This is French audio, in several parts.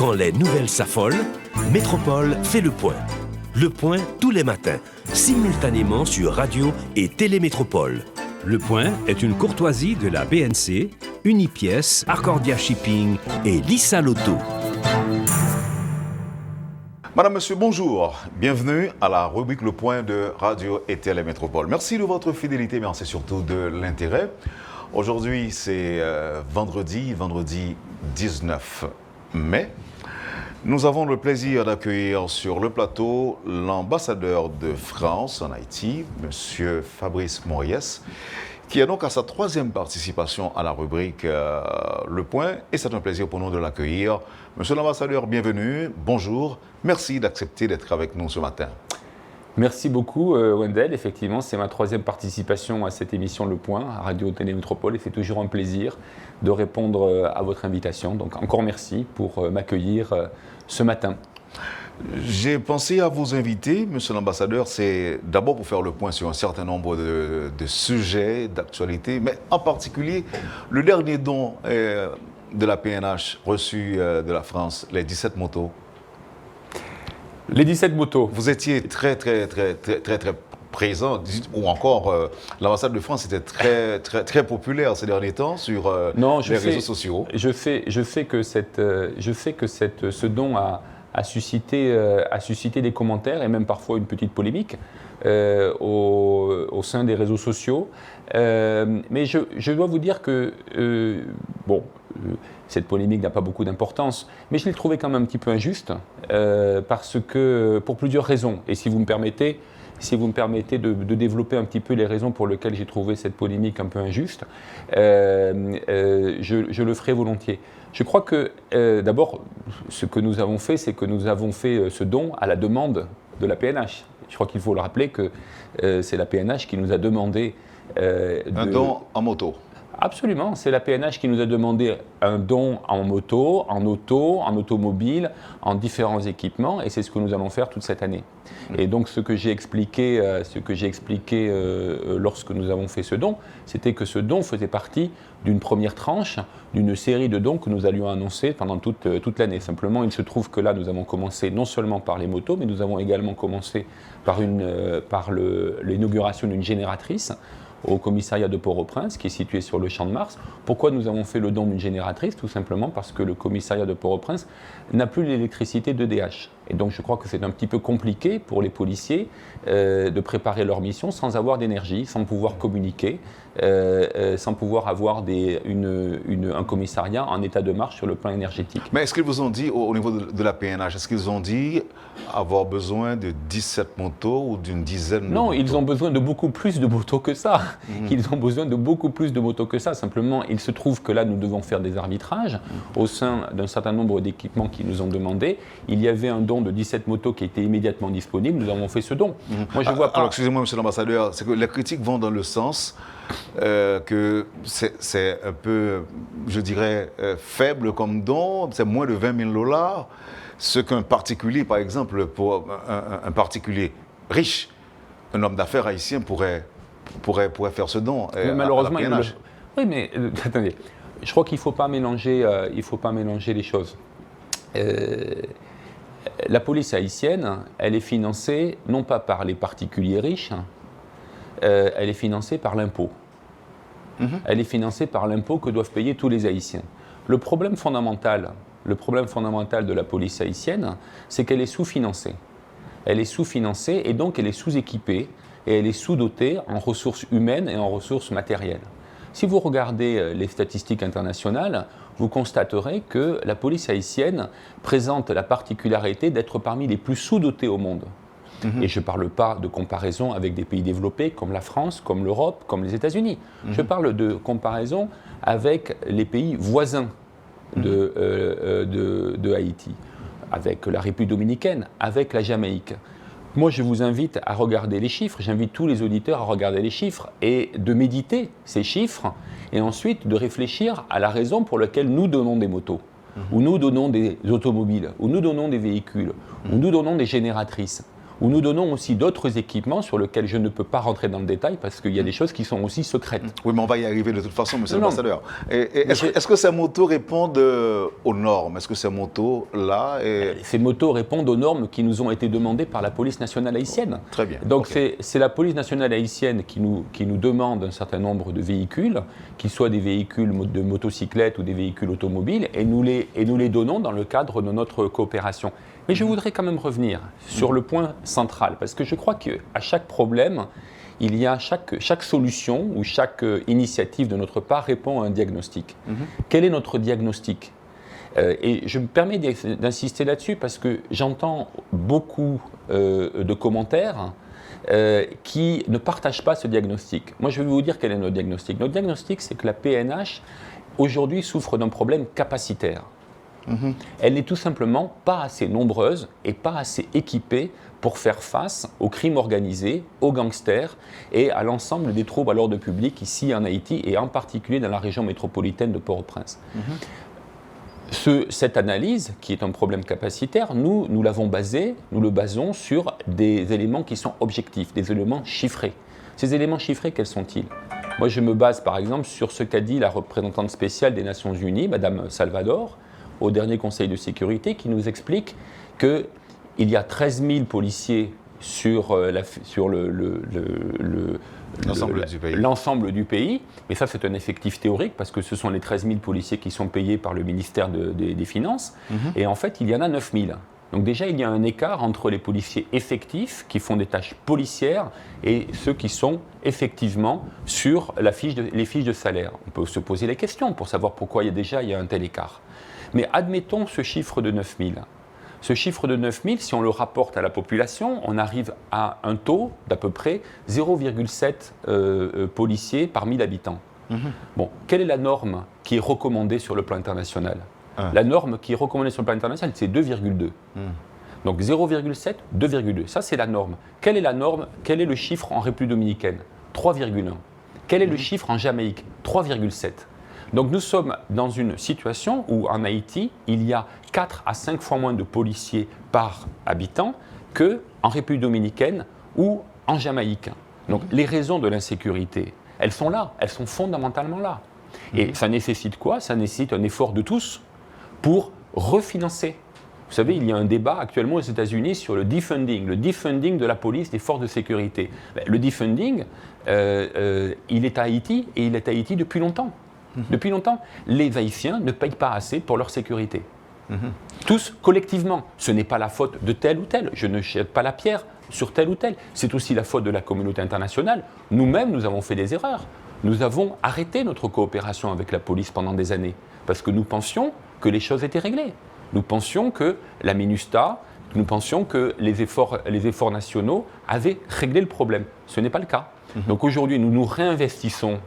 Quand les nouvelles s'affolent, Métropole fait le point. Le point tous les matins, simultanément sur Radio et Télémétropole. Le point est une courtoisie de la BNC, Unipièce, Arcordia Shipping et Lissa Lotto. Madame, Monsieur, bonjour. Bienvenue à la rubrique Le Point de Radio et Télémétropole. Merci de votre fidélité, merci surtout de l'intérêt. Aujourd'hui, c'est vendredi 19 mai. Nous avons le plaisir d'accueillir sur le plateau l'ambassadeur de France en Haïti, Monsieur Fabrice Moriès, qui est donc à sa troisième participation à la rubrique Le Point. Et c'est un plaisir pour nous de l'accueillir. Monsieur l'ambassadeur, bienvenue, bonjour. Merci d'accepter d'être avec nous ce matin. Merci beaucoup Wendell, effectivement c'est ma troisième participation à cette émission Le Point à Radio Télémétropole et c'est toujours un plaisir de répondre à votre invitation. Donc encore merci pour m'accueillir ce matin. J'ai pensé à vous inviter, monsieur l'ambassadeur, c'est d'abord pour faire le point sur un certain nombre de sujets, d'actualités, mais en particulier le dernier don de la PNH reçu de la France, les 17 motos. Les 17 motos. Vous étiez très présent, ou encore l'ambassade de France était très populaire ces derniers temps sur les réseaux sociaux. Je sais que ce don a suscité des commentaires et même parfois une petite polémique au sein des réseaux sociaux. Mais je dois vous dire que, cette polémique n'a pas beaucoup d'importance, mais je l'ai trouvée quand même un petit peu injuste, parce que, pour plusieurs raisons, et si vous me permettez de développer un petit peu les raisons pour lesquelles j'ai trouvé cette polémique un peu injuste, je le ferai volontiers. Je crois que, d'abord, ce que nous avons fait, c'est que nous avons fait ce don à la demande de la PNH. Je crois qu'il faut le rappeler que c'est la PNH qui nous a demandé... un don en moto. Absolument, c'est la PNH qui nous a demandé un don en moto, en automobile, en différents équipements, et c'est ce que nous allons faire toute cette année. Et donc ce que j'ai expliqué, lorsque nous avons fait ce don, c'était que ce don faisait partie d'une première tranche, d'une série de dons que nous allions annoncer pendant toute l'année. Simplement, il se trouve que là, nous avons commencé non seulement par les motos, mais nous avons également commencé par l'inauguration d'une génératrice au commissariat de Port-au-Prince, qui est situé sur le Champ de Mars. Pourquoi nous avons fait le don d'une génératrice? Tout simplement parce que le commissariat de Port-au-Prince n'a plus l'électricité d'EDH. Et donc je crois que c'est un petit peu compliqué pour les policiers de préparer leur mission sans avoir d'énergie, sans pouvoir communiquer, sans pouvoir avoir un commissariat en état de marche sur le plan énergétique. Mais est-ce qu'ils vous ont dit, au niveau de la PNH, est-ce qu'ils ont dit avoir besoin de 17 motos ou d'une dizaine de motos? Non, ils ont besoin de beaucoup plus de motos que ça. Ils ont besoin de beaucoup plus de motos que ça. Simplement, il se trouve que là, nous devons faire des arbitrages au sein d'un certain nombre d'équipements qui nous ont demandé. Il y avait un don de 17 motos qui était immédiatement disponible. Nous avons fait ce don. Moi, je vois pas... Alors, excusez-moi, monsieur l'ambassadeur, c'est que les critiques vont dans le sens que c'est un peu, je dirais, faible comme don. C'est moins de 20 000 $. Ce qu'un particulier, par exemple, pour un particulier riche, un homme d'affaires haïtien pourrait faire ce don. Mais malheureusement, à la PNH. Oui, mais attendez, je crois qu'il ne faut pas mélanger les choses. La police haïtienne, elle est financée non pas par les particuliers riches, elle est financée par l'impôt. Elle est financée par l'impôt que doivent payer tous les Haïtiens. Le problème fondamental de la police haïtienne, c'est qu'elle est sous-financée. Elle est sous-financée et donc elle est sous-équipée et elle est sous-dotée en ressources humaines et en ressources matérielles. Si vous regardez les statistiques internationales, vous constaterez que la police haïtienne présente la particularité d'être parmi les plus sous-dotées au monde. Et je ne parle pas de comparaison avec des pays développés comme la France, comme l'Europe, comme les États-Unis. Je parle de comparaison avec les pays voisins de Haïti, avec la République dominicaine, avec la Jamaïque. Moi, je vous invite à regarder les chiffres, j'invite tous les auditeurs à regarder les chiffres et de méditer ces chiffres et ensuite de réfléchir à la raison pour laquelle nous donnons des motos, ou nous donnons des automobiles, ou nous donnons des véhicules, ou nous donnons des génératrices. où nous donnons aussi d'autres équipements sur lesquels je ne peux pas rentrer dans le détail parce qu'il y a des choses qui sont aussi secrètes. Oui, mais on va y arriver de toute façon, monsieur l'ambassadeur. Est-ce que ces motos répondent aux normes? Est-ce que ces motos-là... Ces motos répondent aux normes qui nous ont été demandées par la police nationale haïtienne. Très bien. Donc c'est la police nationale haïtienne qui nous demande un certain nombre de véhicules, qu'ils soient des véhicules de motocyclettes ou des véhicules automobiles, et nous les donnons dans le cadre de notre coopération. Mais je voudrais quand même revenir sur le point central, parce que je crois qu'à chaque problème, il y a chaque solution ou chaque initiative de notre part répond à un diagnostic. Quel est notre diagnostic ? Et je me permets d'insister là-dessus parce que j'entends beaucoup de commentaires qui ne partagent pas ce diagnostic. Moi, je vais vous dire quel est notre diagnostic. Notre diagnostic, c'est que la PNH, aujourd'hui, souffre d'un problème capacitaire. Elle n'est tout simplement pas assez nombreuse et pas assez équipée pour faire face aux crimes organisés, aux gangsters et à l'ensemble des troubles à l'ordre public ici en Haïti et en particulier dans la région métropolitaine de Port-au-Prince. Cette analyse, qui est un problème capacitaire, nous le basons sur des éléments qui sont objectifs, des éléments chiffrés. Ces éléments chiffrés, quels sont-ils ? Moi, je me base par exemple sur ce qu'a dit la représentante spéciale des Nations Unies, Madame Salvador, au dernier Conseil de sécurité, qui nous explique qu'il y a 13 000 policiers sur l'ensemble du pays. Mais ça, c'est un effectif théorique, parce que ce sont les 13 000 policiers qui sont payés par le ministère des Finances. Et en fait, il y en a 9 000. Donc déjà, il y a un écart entre les policiers effectifs, qui font des tâches policières, et ceux qui sont effectivement sur les fiches de salaire. On peut se poser les questions pour savoir pourquoi il y a un tel écart. Mais admettons ce chiffre de 9 000. Ce chiffre de 9 000, si on le rapporte à la population, on arrive à un taux d'à peu près 0,7 policiers par 1000 habitants. Bon, quelle est la norme qui est recommandée sur le plan international ? La norme qui est recommandée sur le plan international, c'est 2,2. Donc 0,7, 2,2. Ça, c'est la norme. Quelle est la norme ? Quel est le chiffre en République dominicaine ? 3,1. Quel est le chiffre en Jamaïque ? 3,7. Donc nous sommes dans une situation où en Haïti, il y a 4 à 5 fois moins de policiers par habitant qu'en République dominicaine ou en Jamaïque. Donc les raisons de l'insécurité, elles sont là, elles sont fondamentalement là. Et ça nécessite quoi ? Ça nécessite un effort de tous pour refinancer. Vous savez, il y a un débat actuellement aux États-Unis sur le defunding de la police, des forces de sécurité. Le defunding, il est à Haïti et il est à Haïti depuis longtemps. Depuis longtemps, les Haïtiens ne payent pas assez pour leur sécurité. Tous, collectivement. Ce n'est pas la faute de tel ou tel. Je ne jette pas la pierre sur tel ou tel. C'est aussi la faute de la communauté internationale. Nous-mêmes, nous avons fait des erreurs. Nous avons arrêté notre coopération avec la police pendant des années parce que nous pensions que les choses étaient réglées. Nous pensions que la MINUSTAH, nous pensions que les efforts nationaux avaient réglé le problème. Ce n'est pas le cas. Donc aujourd'hui, nous réinvestissons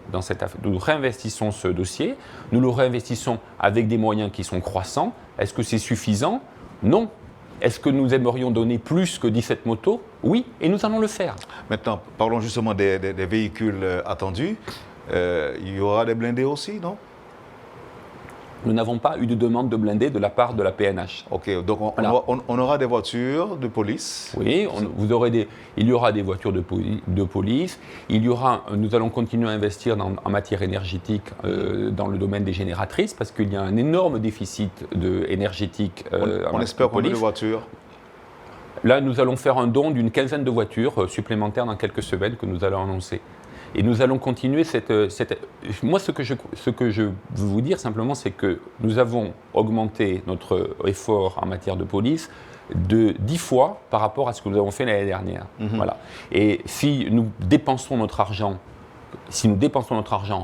nous réinvestissons ce dossier, nous le réinvestissons avec des moyens qui sont croissants. Est-ce que c'est suffisant ? Non. Est-ce que nous aimerions donner plus que 17 motos ? Oui, et nous allons le faire. Maintenant, parlons justement des véhicules attendus. Il y aura des blindés aussi, non ? Nous n'avons pas eu de demande de blindés de la part de la PNH. Ok, donc on aura des voitures de police. Oui, il y aura des voitures de police. Nous allons continuer à investir en matière énergétique dans le domaine des génératrices parce qu'il y a un énorme déficit énergétique. On espère combien de voitures ? Là, nous allons faire un don d'une quinzaine de voitures supplémentaires dans quelques semaines que nous allons annoncer. Et nous allons continuer Moi, ce que je veux vous dire simplement, c'est que nous avons augmenté notre effort en matière de police de 10 fois par rapport à ce que nous avons fait l'année dernière. Voilà. Et si nous dépensons notre argent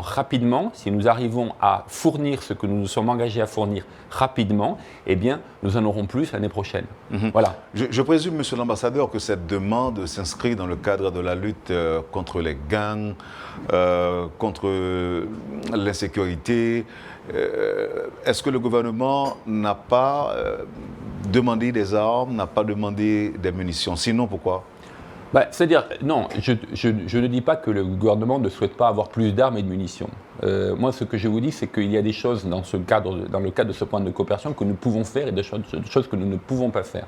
rapidement, si nous arrivons à fournir ce que nous nous sommes engagés à fournir rapidement, eh bien, nous en aurons plus l'année prochaine. Voilà. Je présume, monsieur l'ambassadeur, que cette demande s'inscrit dans le cadre de la lutte contre les gangs, contre l'insécurité. Est-ce que le gouvernement n'a pas demandé des armes, n'a pas demandé des munitions ? Sinon, pourquoi ? C'est-à-dire, non, je ne dis pas que le gouvernement ne souhaite pas avoir plus d'armes et de munitions. Moi, ce que je vous dis, c'est qu'il y a des choses dans le cadre de ce point de coopération que nous pouvons faire et des choses que nous ne pouvons pas faire.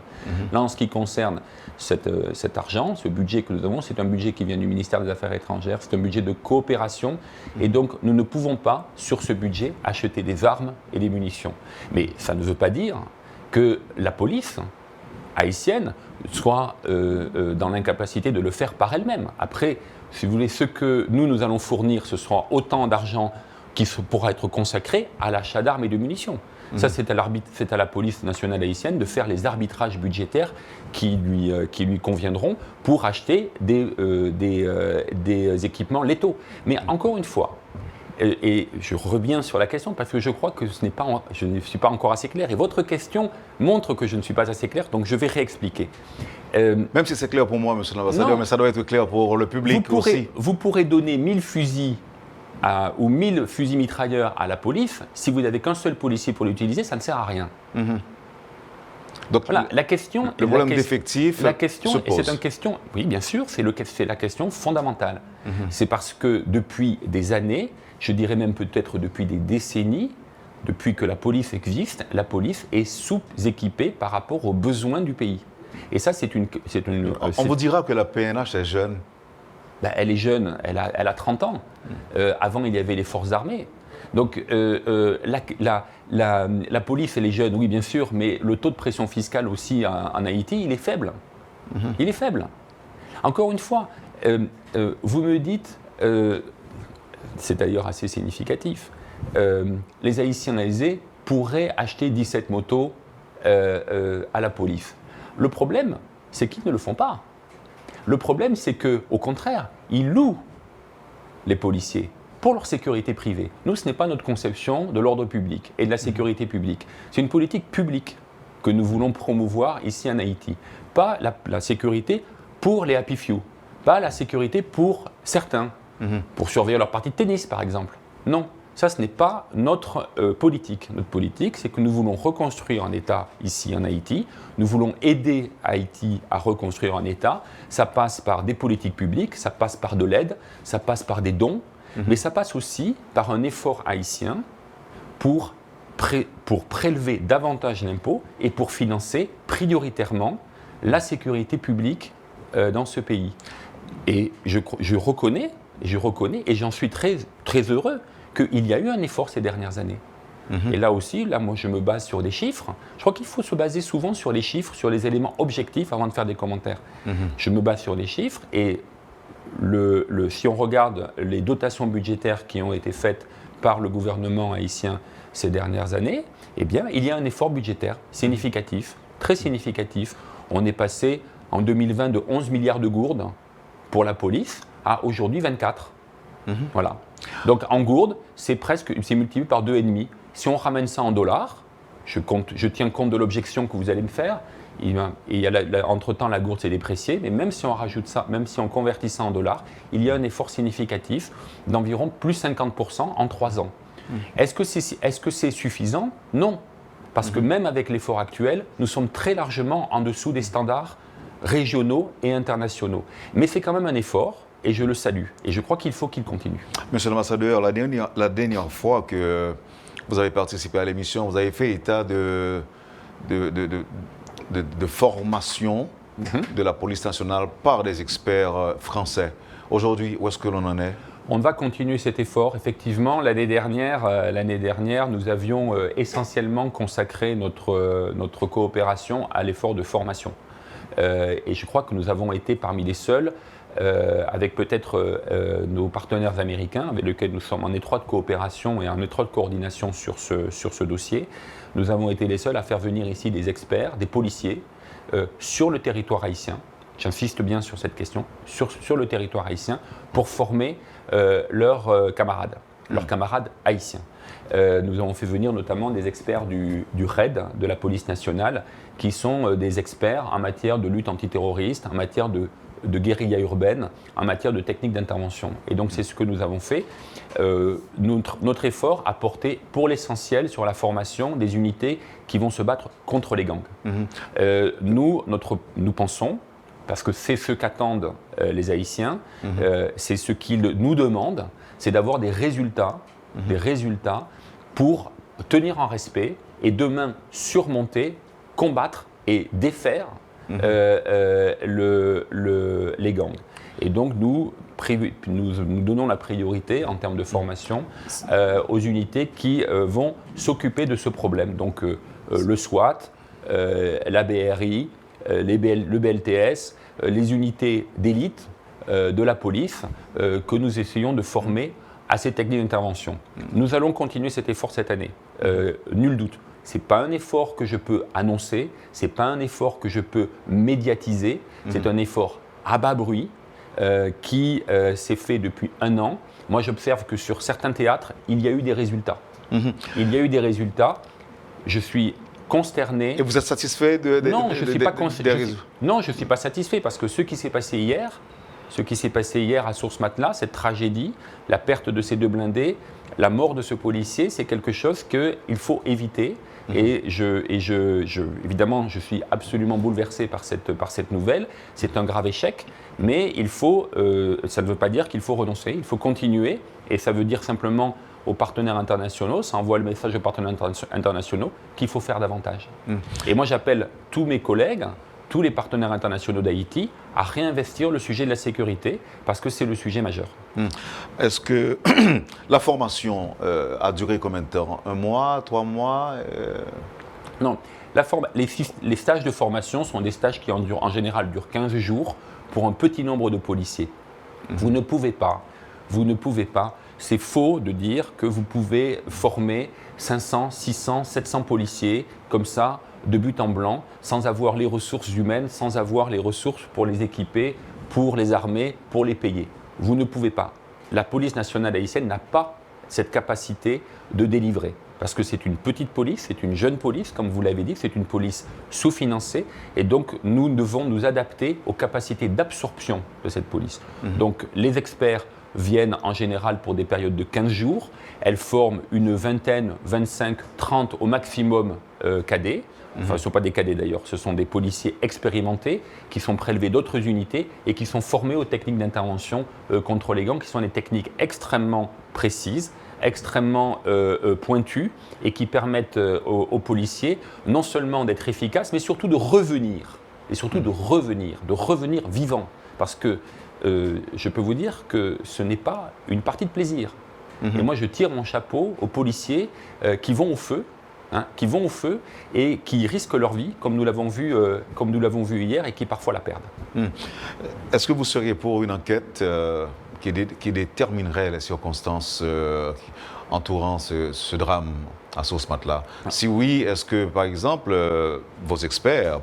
Là, en ce qui concerne cet argent, ce budget que nous avons, c'est un budget qui vient du ministère des Affaires étrangères, c'est un budget de coopération, et donc nous ne pouvons pas, sur ce budget, acheter des armes et des munitions. Mais ça ne veut pas dire que la police haïtienne soit dans l'incapacité de le faire par elle-même. Après, si vous voulez, ce que nous allons fournir, ce sera autant d'argent qui pourra être consacré à l'achat d'armes et de munitions. Ça, c'est à la police nationale haïtienne de faire les arbitrages budgétaires qui lui conviendront pour acheter des équipements létaux. Mais encore une fois, et je reviens sur la question parce que je crois que je ne suis pas encore assez clair et votre question montre que je ne suis pas assez clair, donc je vais réexpliquer. Même si c'est clair pour moi, monsieur l'ambassadeur, mais ça doit être clair pour le public aussi. Vous pourrez donner 1000 fusils ou 1000 fusils mitrailleurs à la police, si vous n'avez qu'un seul policier pour l'utiliser, ça ne sert à rien. Donc, voilà, la question, le problème d'effectifs se pose. C'est une question, oui, bien sûr, c'est la question fondamentale. C'est parce que depuis des années, je dirais même peut-être depuis des décennies, depuis que la police existe, la police est sous-équipée par rapport aux besoins du pays. Et ça, on vous dira que la PNH est jeune. Elle est jeune, elle a 30 ans. Avant, il y avait les forces armées. Donc, la police, elle est jeune, oui, bien sûr, mais le taux de pression fiscale aussi en Haïti, il est faible. Il est faible. Encore une fois, vous me dites, c'est d'ailleurs assez significatif, les Haïtiens aisés pourraient acheter 17 motos à la police. Le problème, c'est qu'ils ne le font pas. Le problème, c'est qu'au contraire, ils louent les policiers pour leur sécurité privée. Nous, ce n'est pas notre conception de l'ordre public et de la sécurité publique. C'est une politique publique que nous voulons promouvoir ici en Haïti. Pas la sécurité pour les happy few, pas la sécurité pour certains, pour surveiller leur partie de tennis, par exemple. Non, ça, ce n'est pas notre politique. Notre politique, c'est que nous voulons reconstruire un État ici en Haïti. Nous voulons aider Haïti à reconstruire un État. Ça passe par des politiques publiques, ça passe par de l'aide, ça passe par des dons, mais ça passe aussi par un effort haïtien pour prélever davantage d'impôts et pour financer prioritairement la sécurité publique dans ce pays. Et je reconnais et j'en suis très, très heureux qu'il y a eu un effort ces dernières années. Et là aussi, moi je me base sur des chiffres. Je crois qu'il faut se baser souvent sur les chiffres, sur les éléments objectifs avant de faire des commentaires. Je me base sur les chiffres et si on regarde les dotations budgétaires qui ont été faites par le gouvernement haïtien ces dernières années, eh bien, il y a un effort budgétaire significatif, très significatif. On est passé en 2020 de 11 milliards de gourdes pour la police à aujourd'hui 24. Voilà. Donc en gourdes, c'est multiplié par 2,5. Si on ramène ça en dollars, je tiens compte de l'objection que vous allez me faire. Entre-temps, la gourde s'est dépréciée, mais même si on rajoute ça, même si on convertit ça en dollars, il y a un effort significatif d'environ plus 50% en 3 ans. Est-ce que c'est suffisant? Non. Parce que même avec l'effort actuel, nous sommes très largement en dessous des standards régionaux et internationaux. Mais c'est quand même un effort. Et je le salue. Et je crois qu'il faut qu'il continue. Monsieur l'ambassadeur, la dernière fois que vous avez participé à l'émission, vous avez fait état de formation de la police nationale par des experts français. Aujourd'hui, où est-ce que l'on en est? On va continuer cet effort. Effectivement, l'année dernière, nous avions essentiellement consacré notre coopération à l'effort de formation. Et je crois que nous avons été parmi les seuls, avec peut-être nos partenaires américains, avec lesquels nous sommes en étroite coopération et en étroite coordination sur ce dossier. Nous avons été les seuls à faire venir ici des experts, des policiers, sur le territoire haïtien. J'insiste bien sur cette question, sur le territoire haïtien, pour former leurs camarades haïtiens. Nous avons fait venir notamment des experts du RAID, de la police nationale, qui sont des experts en matière de lutte antiterroriste, en matière de guérilla urbaine, en matière de techniques d'intervention. Et donc c'est ce que nous avons fait. Notre effort a porté pour l'essentiel sur la formation des unités qui vont se battre contre les gangs. Nous pensons parce que c'est ce qu'attendent les Haïtiens, c'est ce qu'ils nous demandent, c'est d'avoir des résultats pour tenir en respect et demain surmonter, combattre et défaire les gangs. Et donc nous donnons la priorité en termes de formation aux unités qui vont s'occuper de ce problème. Donc le SWAT, la BRI, le BLTS, les unités d'élite de la police que nous essayons de former à ces techniques d'intervention. Nous allons continuer cet effort cette année, nul doute. Ce n'est pas un effort que je peux annoncer, ce n'est pas un effort que je peux médiatiser, c'est un effort à bas bruit qui s'est fait depuis 1 an. Moi, j'observe que sur certains théâtres, il y a eu des résultats. Il y a eu des résultats. Je suis consterné. Et vous êtes satisfait Non, je ne suis pas satisfait parce que ce qui s'est passé hier à Source Matelas, cette tragédie, la perte de ces 2 blindés, la mort de ce policier, c'est quelque chose qu'il faut éviter. Et évidemment, je suis absolument bouleversé par cette nouvelle. C'est un grave échec, mais ça ne veut pas dire qu'il faut renoncer, il faut continuer. Et ça veut dire simplement aux partenaires internationaux, ça envoie le message aux partenaires internationaux qu'il faut faire davantage. Et moi, j'appelle tous mes collègues, tous les partenaires internationaux d'Haïti à réinvestir le sujet de la sécurité parce que c'est le sujet majeur. Est-ce que la formation a duré combien de temps? 1 mois, 3 mois Non, les stages de formation sont des stages qui en général durent 15 jours pour un petit nombre de policiers. Vous ne pouvez pas, c'est faux de dire que vous pouvez former 500, 600, 700 policiers comme ça, de but en blanc, sans avoir les ressources humaines, sans avoir les ressources pour les équiper, pour les armer, pour les payer. Vous ne pouvez pas. La police nationale haïtienne n'a pas cette capacité de délivrer. Parce que c'est une petite police, c'est une jeune police, comme vous l'avez dit, c'est une police sous-financée. Et donc, nous devons nous adapter aux capacités d'absorption de cette police. Donc, les experts viennent en général pour des périodes de 15 jours. Elles forment une vingtaine, 25, 30 au maximum cadets. Enfin, ce ne sont pas des cadets d'ailleurs, ce sont des policiers expérimentés qui sont prélevés d'autres unités et qui sont formés aux techniques d'intervention contre les gangs, qui sont des techniques extrêmement précises, extrêmement pointues et qui permettent aux policiers non seulement d'être efficaces, mais surtout de revenir, et surtout de revenir vivants. Parce que je peux vous dire que ce n'est pas une partie de plaisir. Et moi, je tire mon chapeau aux policiers qui vont au feu, et qui risquent leur vie, comme nous l'avons vu hier, et qui parfois la perdent. Est-ce que vous seriez pour une enquête qui déterminerait les circonstances entourant ce drame à Source Matelas? Si oui, est-ce que, par exemple, vos experts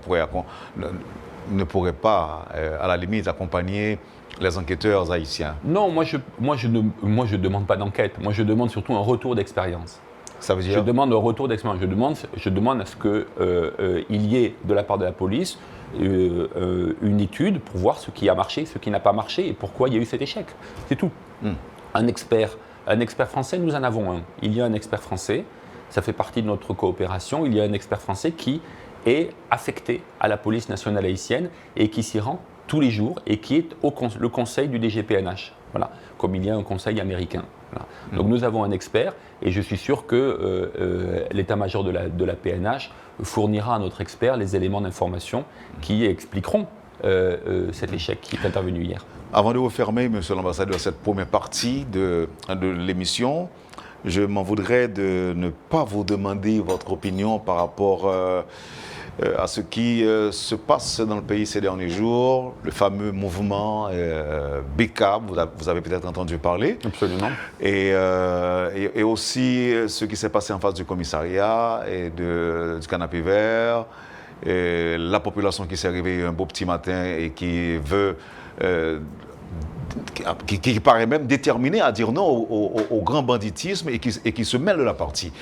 ne pourraient pas, à la limite, accompagner les enquêteurs haïtiens? Non, moi je ne demande pas d'enquête. Moi, je demande surtout un retour d'expérience. Ça veut dire? Je demande un retour d'expérience. Je demande à ce qu'il y ait de la part de la police une étude pour voir ce qui a marché, ce qui n'a pas marché et pourquoi il y a eu cet échec. C'est tout. Un expert français, nous en avons un. Il y a un expert français, ça fait partie de notre coopération. Il y a un expert français qui est affecté à la police nationale haïtienne et qui s'y rend tous les jours et qui est le conseil du DGPNH. Voilà, comme il y a un conseil américain. Voilà. Donc nous avons un expert et je suis sûr que l'état-major de la PNH fournira à notre expert les éléments d'information qui expliqueront cet échec qui est intervenu hier. Avant de refermer, monsieur l'ambassadeur, cette première partie de l'émission, je m'en voudrais de ne pas vous demander votre opinion par rapport à ce qui se passe dans le pays ces derniers jours, le fameux mouvement BK, vous avez peut-être entendu parler. Absolument. Et aussi ce qui s'est passé en face du commissariat et du canapé vert, et la population qui s'est réveillée un beau petit matin et qui veut... Qui paraît même déterminé à dire non au grand banditisme et qui se mêle de la partie.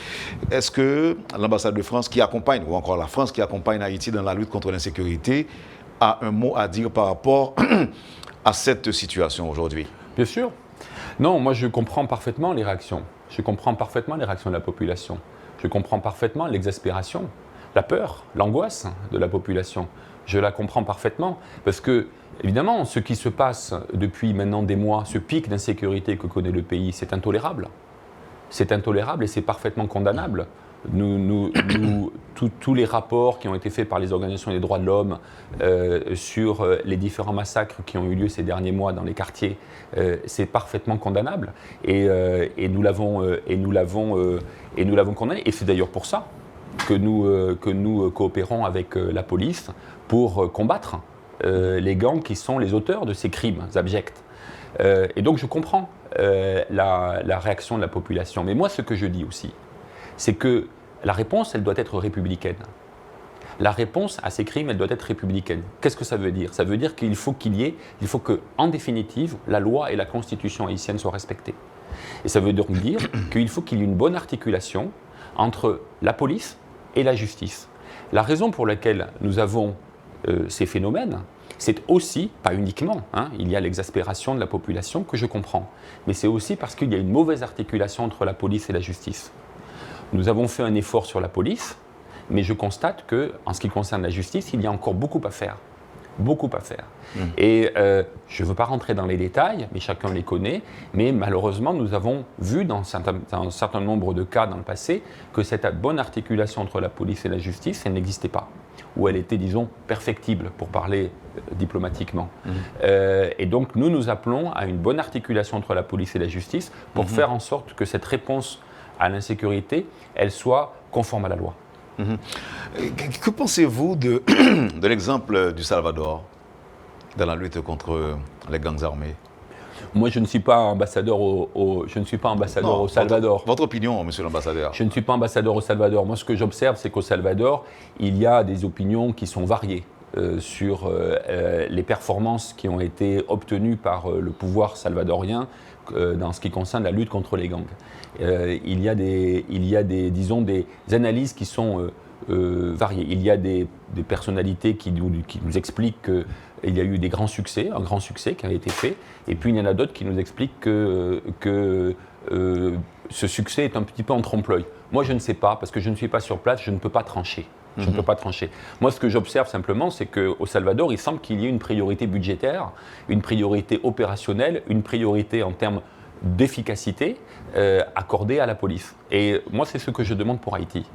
Est-ce que l'ambassade de France qui accompagne, ou encore la France qui accompagne Haïti dans la lutte contre l'insécurité, a un mot à dire par rapport à cette situation aujourd'hui? Bien sûr. Non, moi je comprends parfaitement les réactions. Je comprends parfaitement les réactions de la population. Je comprends parfaitement l'exaspération. la peur, l'angoisse de la population. Je la comprends parfaitement parce que, évidemment, ce qui se passe depuis maintenant des mois, ce pic d'insécurité que connaît le pays, c'est intolérable. C'est intolérable et c'est parfaitement condamnable. Tous les rapports qui ont été faits par les organisations des droits de l'homme sur les différents massacres qui ont eu lieu ces derniers mois dans les quartiers, c'est parfaitement condamnable. Et nous l'avons condamné. Et c'est d'ailleurs pour ça que nous coopérons avec la police pour combattre les gangs qui sont les auteurs de ces crimes abjects. Et donc je comprends la réaction de la population. Mais moi, ce que je dis aussi, c'est que la réponse, elle doit être républicaine. La réponse à ces crimes, elle doit être républicaine. Qu'est-ce que ça veut dire? Ça veut dire qu'il faut que, en définitive, la loi et la constitution haïtienne soient respectées. Et ça veut donc dire qu'il faut qu'il y ait une bonne articulation entre la police et la justice. La raison pour laquelle nous avons ces phénomènes, c'est aussi, pas uniquement, il y a l'exaspération de la population que je comprends, mais c'est aussi parce qu'il y a une mauvaise articulation entre la police et la justice. Nous avons fait un effort sur la police, mais je constate qu'en ce qui concerne la justice, il y a encore beaucoup à faire. Beaucoup à faire. Et je ne veux pas rentrer dans les détails, mais chacun les connaît. Mais malheureusement, nous avons vu dans un certain nombre de cas dans le passé que cette bonne articulation entre la police et la justice, elle n'existait pas. Ou elle était, disons, perfectible, pour parler diplomatiquement. Et donc, nous appelons à une bonne articulation entre la police et la justice pour faire en sorte que cette réponse à l'insécurité, elle soit conforme à la loi. Que pensez-vous de l'exemple du Salvador dans la lutte contre les gangs armés? Moi, je ne suis pas ambassadeur au Salvador. Votre opinion, monsieur l'ambassadeur? Je ne suis pas ambassadeur au Salvador. Moi, ce que j'observe, c'est qu'au Salvador, il y a des opinions qui sont variées sur les performances qui ont été obtenues par le pouvoir salvadorien dans ce qui concerne la lutte contre les gangs. Il y a des analyses qui sont variées. Il y a des personnalités qui nous expliquent qu'il y a eu des grands succès, un grand succès qui a été fait, et puis il y en a d'autres qui nous expliquent que ce succès est un petit peu en trompe-l'œil. Moi, je ne sais pas, parce que je ne suis pas sur place, je ne peux pas trancher. Je ne peux pas trancher. Moi, ce que j'observe simplement, c'est qu'au Salvador, il semble qu'il y ait une priorité budgétaire, une priorité opérationnelle, une priorité en termes d'efficacité accordée à la police. Et moi, c'est ce que je demande pour Haïti.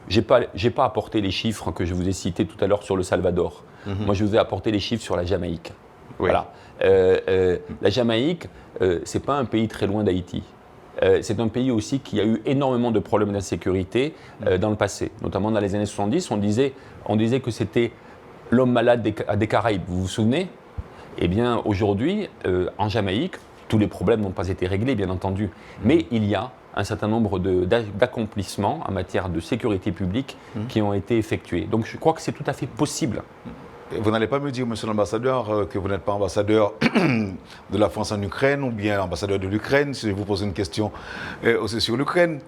J'ai pas apporté les chiffres que je vous ai cités tout à l'heure sur le Salvador. Moi, je vous ai apporté les chiffres sur la Jamaïque. Oui. Voilà. La Jamaïque, c'est pas un pays très loin d'Haïti. C'est un pays aussi qui a eu énormément de problèmes d'insécurité dans le passé. Notamment dans les années 70, on disait que c'était l'homme malade des Caraïbes. Vous vous souvenez? Eh bien, aujourd'hui, en Jamaïque, tous les problèmes n'ont pas été réglés, bien entendu. Mais il y a un certain nombre d'accomplissements en matière de sécurité publique qui ont été effectués. Donc, je crois que c'est tout à fait possible. Vous n'allez pas me dire, monsieur l'ambassadeur, que vous n'êtes pas ambassadeur de la France en Ukraine ou bien ambassadeur de l'Ukraine, si je vous pose une question aussi sur l'Ukraine?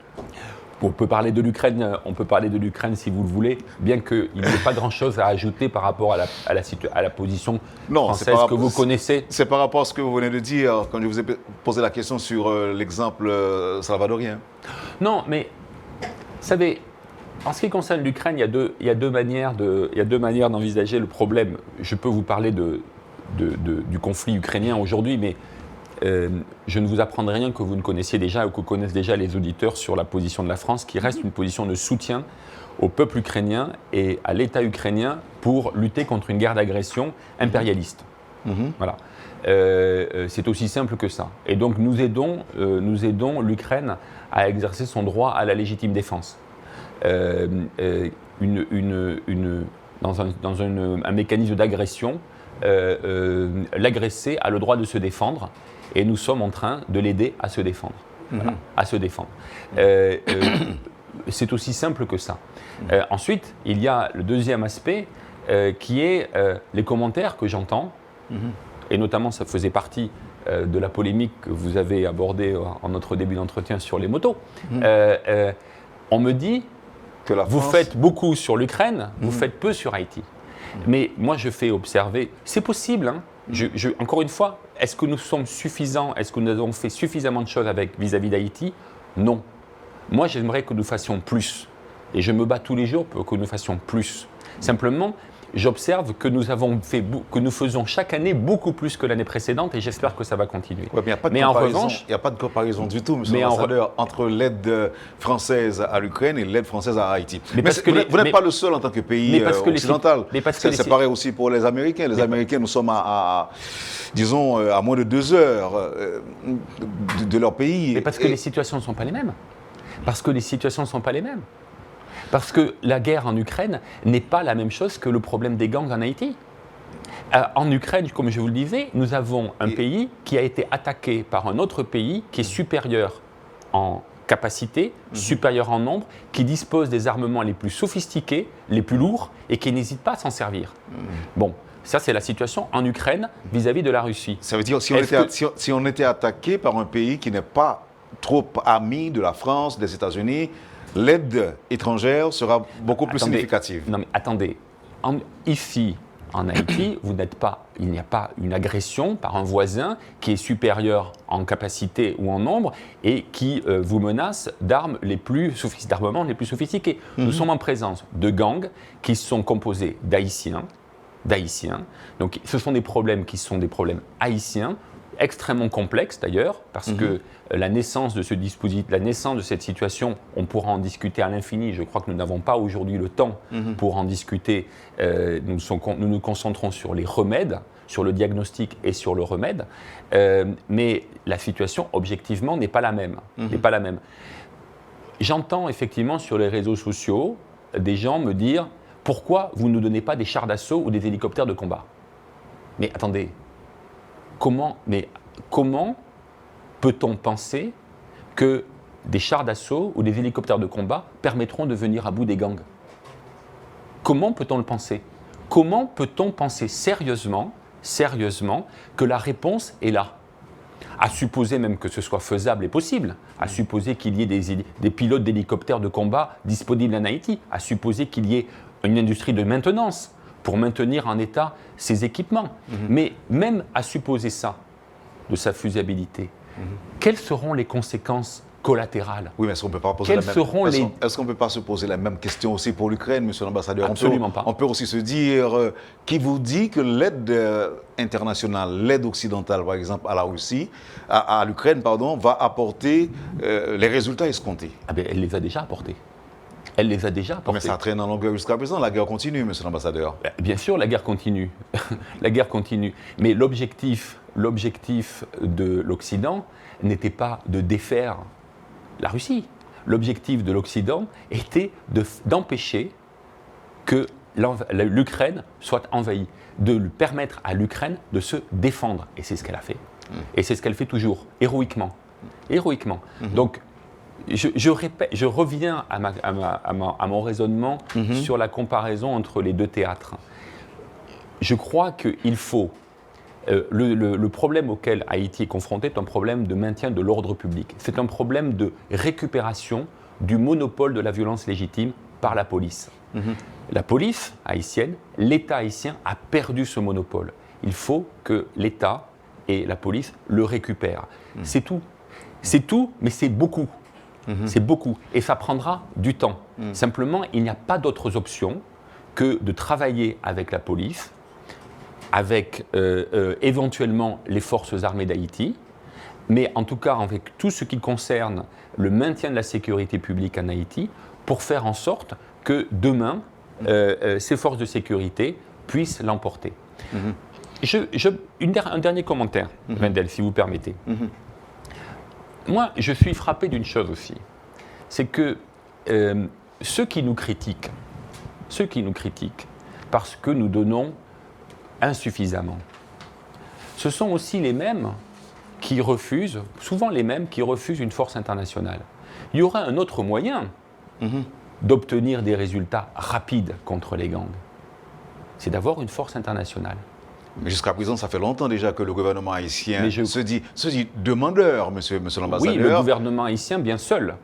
On peut parler de l'Ukraine si vous le voulez, bien qu'il n'y ait pas grand-chose à ajouter par rapport à la position française que vous connaissez. C'est par rapport à ce que vous venez de dire quand je vous ai posé la question sur l'exemple salvadorien. Non, mais vous savez, en ce qui concerne l'Ukraine, il y a deux manières d'envisager le problème. Je peux vous parler du conflit ukrainien aujourd'hui, mais je ne vous apprendrai rien que vous ne connaissiez déjà ou que connaissent déjà les auditeurs sur la position de la France, qui reste une position de soutien au peuple ukrainien et à l'État ukrainien pour lutter contre une guerre d'agression impérialiste. Voilà. C'est aussi simple que ça. Et donc nous aidons l'Ukraine à exercer son droit à la légitime défense. Dans un mécanisme d'agression, l'agressé a le droit de se défendre et nous sommes en train de l'aider à se défendre. Voilà, à se défendre. C'est aussi simple que ça. Ensuite, il y a le deuxième aspect qui est les commentaires que j'entends, et notamment ça faisait partie de la polémique que vous avez abordée en notre début d'entretien sur les motos. On me dit que vous faites beaucoup sur l'Ukraine, vous faites peu sur Haïti. Mais moi, je fais observer, c'est possible. Encore une fois, est-ce que nous sommes suffisants? Est-ce que nous avons fait suffisamment de choses vis-à-vis d'Haïti? Non. Moi, j'aimerais que nous fassions plus. Et je me bats tous les jours pour que nous fassions plus. Simplement, j'observe que nous faisons chaque année beaucoup plus que l'année précédente et j'espère que ça va continuer. Ouais, mais en revanche, il n'y a pas de comparaison du tout, monsieur l'ambassadeur, entre l'aide française à l'Ukraine et l'aide française à Haïti. Vous n'êtes pas le seul en tant que pays occidental. C'est pareil aussi pour les Américains. Les Américains, nous sommes à moins de 2 heures de leur pays. Mais parce que les situations ne sont pas les mêmes. Parce que la guerre en Ukraine n'est pas la même chose que le problème des gangs en Haïti. En Ukraine, comme je vous le disais, nous avons un pays qui a été attaqué par un autre pays qui est supérieur en capacité, supérieur en nombre, qui dispose des armements les plus sophistiqués, les plus lourds, et qui n'hésite pas à s'en servir. Bon, ça c'est la situation en Ukraine vis-à-vis de la Russie. Ça veut dire si on était attaqué par un pays qui n'est pas trop ami de la France, des États-Unis, l'aide étrangère sera beaucoup plus significative. Non mais attendez, ici, en Haïti, il n'y a pas une agression par un voisin qui est supérieur en capacité ou en nombre et qui vous menace d'armements les plus sophistiqués. Nous sommes en présence de gangs qui sont composés d'Haïtiens. Donc ce sont des problèmes qui sont des problèmes haïtiens, extrêmement complexes d'ailleurs, parce que la naissance de ce dispositif, la naissance de cette situation, on pourra en discuter à l'infini. Je crois que nous n'avons pas aujourd'hui le temps pour en discuter. Nous nous concentrons sur les remèdes, sur le diagnostic et sur le remède. Mais la situation, objectivement, n'est pas la même. J'entends effectivement sur les réseaux sociaux des gens me dire « Pourquoi vous ne nous donnez pas des chars d'assaut ou des hélicoptères de combat ?» Mais attendez, comment peut-on penser que des chars d'assaut ou des hélicoptères de combat permettront de venir à bout des gangs? Comment peut-on le penser? Comment peut-on penser sérieusement que la réponse est là? À supposer même que ce soit faisable et possible, à supposer qu'il y ait des pilotes d'hélicoptères de combat disponibles en Haïti, à supposer qu'il y ait une industrie de maintenance pour maintenir en état ces équipements. Mais même à supposer ça, de sa faisabilité, quelles seront les conséquences collatérales? Oui, mais est-ce qu'on ne peut pas se poser la même question aussi pour l'Ukraine, monsieur l'ambassadeur? Absolument pas. On peut aussi se dire, qui vous dit que l'aide internationale, l'aide occidentale, par exemple, à la Russie, à l'Ukraine, pardon, va apporter les résultats escomptés? Elle les a déjà apportés. Mais ça traîne en longueur jusqu'à présent. La guerre continue, monsieur l'ambassadeur. Bien sûr, la guerre continue. Mais l'objectif de l'Occident n'était pas de défaire la Russie. L'objectif de l'Occident était d'empêcher que l'Ukraine soit envahie, de lui permettre à l'Ukraine de se défendre. Et c'est ce qu'elle a fait. Et c'est ce qu'elle fait toujours, héroïquement. Donc, je reviens à mon raisonnement sur la comparaison entre les deux théâtres. Je crois qu'il faut... le problème auquel Haïti est confronté est un problème de maintien de l'ordre public. C'est un problème de récupération du monopole de la violence légitime par la police. La police haïtienne, l'État haïtien a perdu ce monopole. Il faut que l'État et la police le récupèrent. C'est tout. C'est tout, mais c'est beaucoup. C'est beaucoup. Et ça prendra du temps. Simplement, il n'y a pas d'autres options que de travailler avec la police, avec éventuellement les forces armées d'Haïti, mais en tout cas avec tout ce qui concerne le maintien de la sécurité publique en Haïti, pour faire en sorte que demain, ces forces de sécurité puissent l'emporter. Un dernier commentaire, Wendel, si vous permettez. Moi, je suis frappé d'une chose aussi, c'est que ceux qui nous critiquent parce que nous donnons insuffisamment, ce sont aussi les mêmes qui refusent, souvent les mêmes qui refusent une force internationale. Il y aura un autre moyen d'obtenir des résultats rapides contre les gangs, c'est d'avoir une force internationale. Mais jusqu'à présent, ça fait longtemps déjà que le gouvernement haïtien se dit demandeur, monsieur l'ambassadeur. Oui, le gouvernement haïtien, bien seul,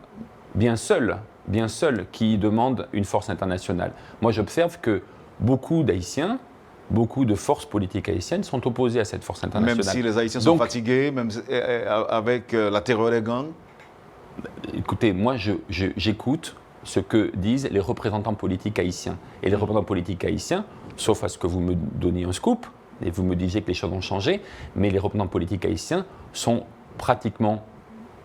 qui demande une force internationale. Moi, j'observe que beaucoup d'Haïtiens, beaucoup de forces politiques haïtiennes sont opposées à cette force internationale. Même si les Haïtiens sont fatigués, même avec la terreur des gangs? Écoutez, moi, j'écoute ce que disent les représentants politiques haïtiens. Et les représentants politiques haïtiens, sauf à ce que vous me donniez un scoop, et vous me disiez que les choses ont changé, mais les représentants politiques haïtiens sont pratiquement,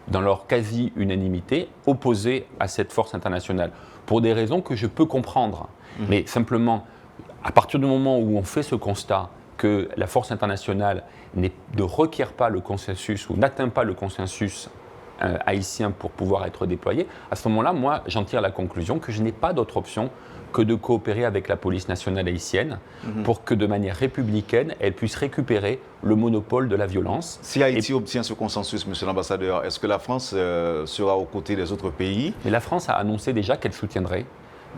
dans leur quasi-unanimité, opposés à cette force internationale, pour des raisons que je peux comprendre. Mais simplement, à partir du moment où on fait ce constat que la force internationale ne requiert pas le consensus ou n'atteint pas le consensus haïtien pour pouvoir être déployée, à ce moment-là, moi, j'en tire la conclusion que je n'ai pas d'autre option que de coopérer avec la police nationale haïtienne pour que de manière républicaine, elle puisse récupérer le monopole de la violence. Si Haïti obtient ce consensus, monsieur l'ambassadeur, est-ce que la France sera aux côtés des autres pays? Mais la France a annoncé déjà qu'elle soutiendrait.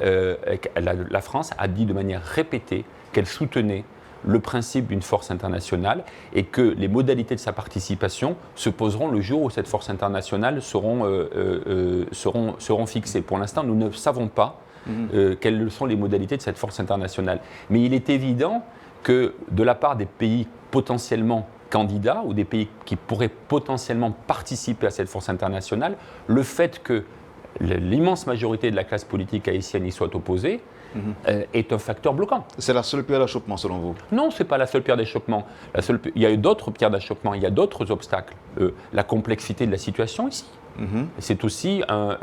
La France a dit de manière répétée qu'elle soutenait le principe d'une force internationale et que les modalités de sa participation se poseront le jour où cette force internationale seront fixées. Pour l'instant, nous ne savons pas quelles sont les modalités de cette force internationale. Mais il est évident que de la part des pays potentiellement candidats ou des pays qui pourraient potentiellement participer à cette force internationale, le fait que l'immense majorité de la classe politique haïtienne y soit opposée est un facteur bloquant. C'est la seule pierre d'achoppement selon vous? Non, ce n'est pas la seule pierre d'achoppement. Il y a eu d'autres pierres d'achoppement, il y a d'autres obstacles. La complexité de la situation ici. C'est aussi un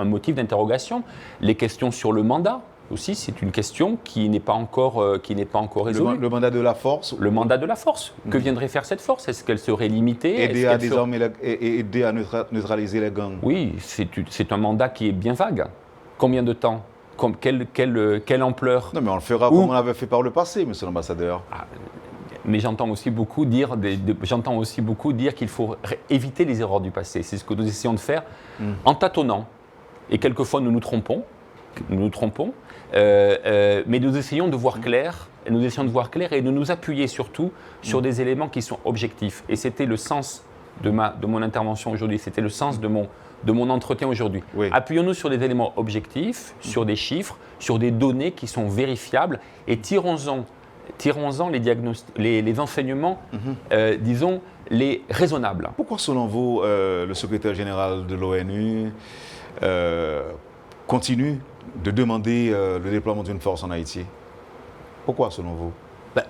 motif d'interrogation. Les questions sur le mandat aussi, c'est une question qui n'est pas encore résolue. Le mandat de la force? Le mandat de la force. Que viendrait faire cette force? Est-ce qu'elle serait limitée? Aider à neutraliser les gangs? Oui, c'est un mandat qui est bien vague. Combien de temps? Quelle ampleur? Non, mais on le fera comme on l'avait fait par le passé, monsieur l'ambassadeur. Mais j'entends aussi beaucoup dire qu'il faut éviter les erreurs du passé. C'est ce que nous essayons de faire en tâtonnant. Et quelquefois, nous nous trompons. Mais nous essayons de voir clair. Et de nous appuyer surtout sur des éléments qui sont objectifs. Et c'était le sens de mon intervention aujourd'hui. C'était le sens de mon entretien aujourd'hui. Oui. Appuyons-nous sur des éléments objectifs, sur des chiffres, sur des données qui sont vérifiables et tirons-en les enseignements, disons, les raisonnables. Pourquoi, selon vous, le secrétaire général de l'ONU continue de demander le déploiement d'une force en Haïti? Pourquoi, selon vous?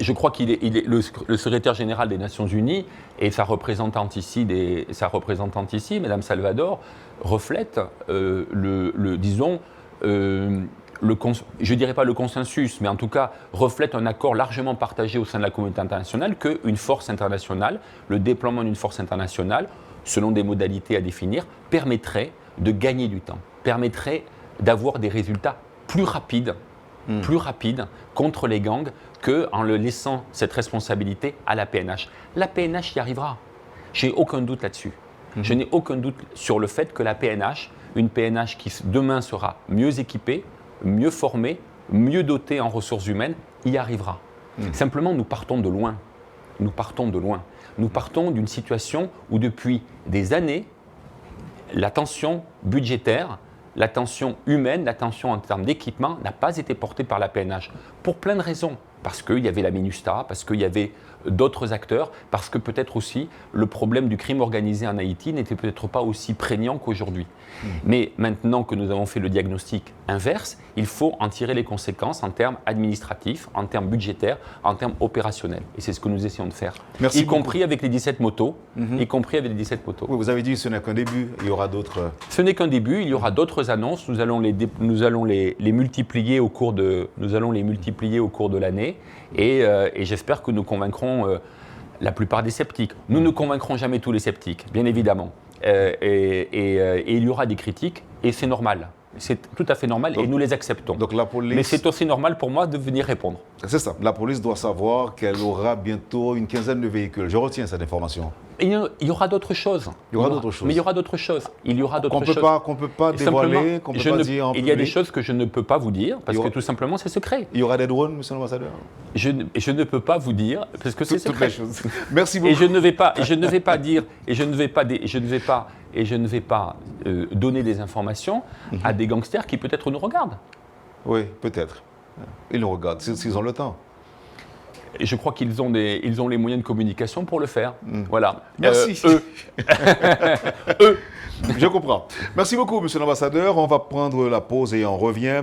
Je crois qu'il est le secrétaire général des Nations Unies et sa représentante ici, Mme Salvador, reflète je ne dirais pas le consensus, mais en tout cas reflète un accord largement partagé au sein de la communauté internationale qu'une force internationale, le déploiement d'une force internationale, selon des modalités à définir, permettrait de gagner du temps, permettrait d'avoir des résultats plus rapides contre les gangs qu'en le laissant cette responsabilité à la PNH. La PNH y arrivera. Je n'ai aucun doute là-dessus. Je n'ai aucun doute sur le fait que la PNH, une PNH qui demain sera mieux équipée, mieux formée, mieux dotée en ressources humaines, y arrivera. Simplement, nous partons de loin. Nous partons d'une situation où depuis des années, la tension budgétaire, la tension humaine, la tension en termes d'équipement n'a pas été portée par la PNH. Pour plein de raisons. Parce qu'il y avait la MINUSTAH, parce qu'il y avait d'autres acteurs, parce que peut-être aussi le problème du crime organisé en Haïti n'était peut-être pas aussi prégnant qu'aujourd'hui. Mais maintenant que nous avons fait le diagnostic inverse, il faut en tirer les conséquences en termes administratifs, en termes budgétaires, en termes opérationnels. Et c'est ce que nous essayons de faire. Merci y compris avec les 17 motos. Y compris avec les 17 motos. Oui, vous avez dit que ce n'est qu'un début, il y aura d'autres... Ce n'est qu'un début, il y aura d'autres annonces. Nous allons les multiplier au cours de l'année. Et j'espère que nous convaincrons la plupart des sceptiques. Nous ne convaincrons jamais tous les sceptiques, bien évidemment. Et il y aura des critiques, et c'est normal. C'est tout à fait normal, et nous les acceptons. Donc la police... Mais c'est aussi normal pour moi de venir répondre. C'est ça. La police doit savoir qu'elle aura bientôt une quinzaine de véhicules. Je retiens cette information. Et il y aura d'autres choses. Il y aura d'autres choses. Mais il y aura d'autres choses. Il y aura d'autres choses. Qu'on ne peut pas dévoiler, qu'on ne peut pas dire en public. Il y a des choses que je ne peux pas vous dire, parce que tout simplement, c'est secret. Il y aura des drones, monsieur l'ambassadeur? Je ne peux pas vous dire, parce que c'est secret. Toutes les choses. Merci beaucoup. Et je ne vais pas dire, et je ne vais pas donner des informations à des gangsters qui peut-être nous regardent. Oui, peut-être. Ils nous regardent, s'ils ont le temps. Et je crois qu'ils ont les moyens de communication pour le faire. Voilà. Merci. Eux. Je comprends. Merci beaucoup, monsieur l'ambassadeur. On va prendre la pause et on revient.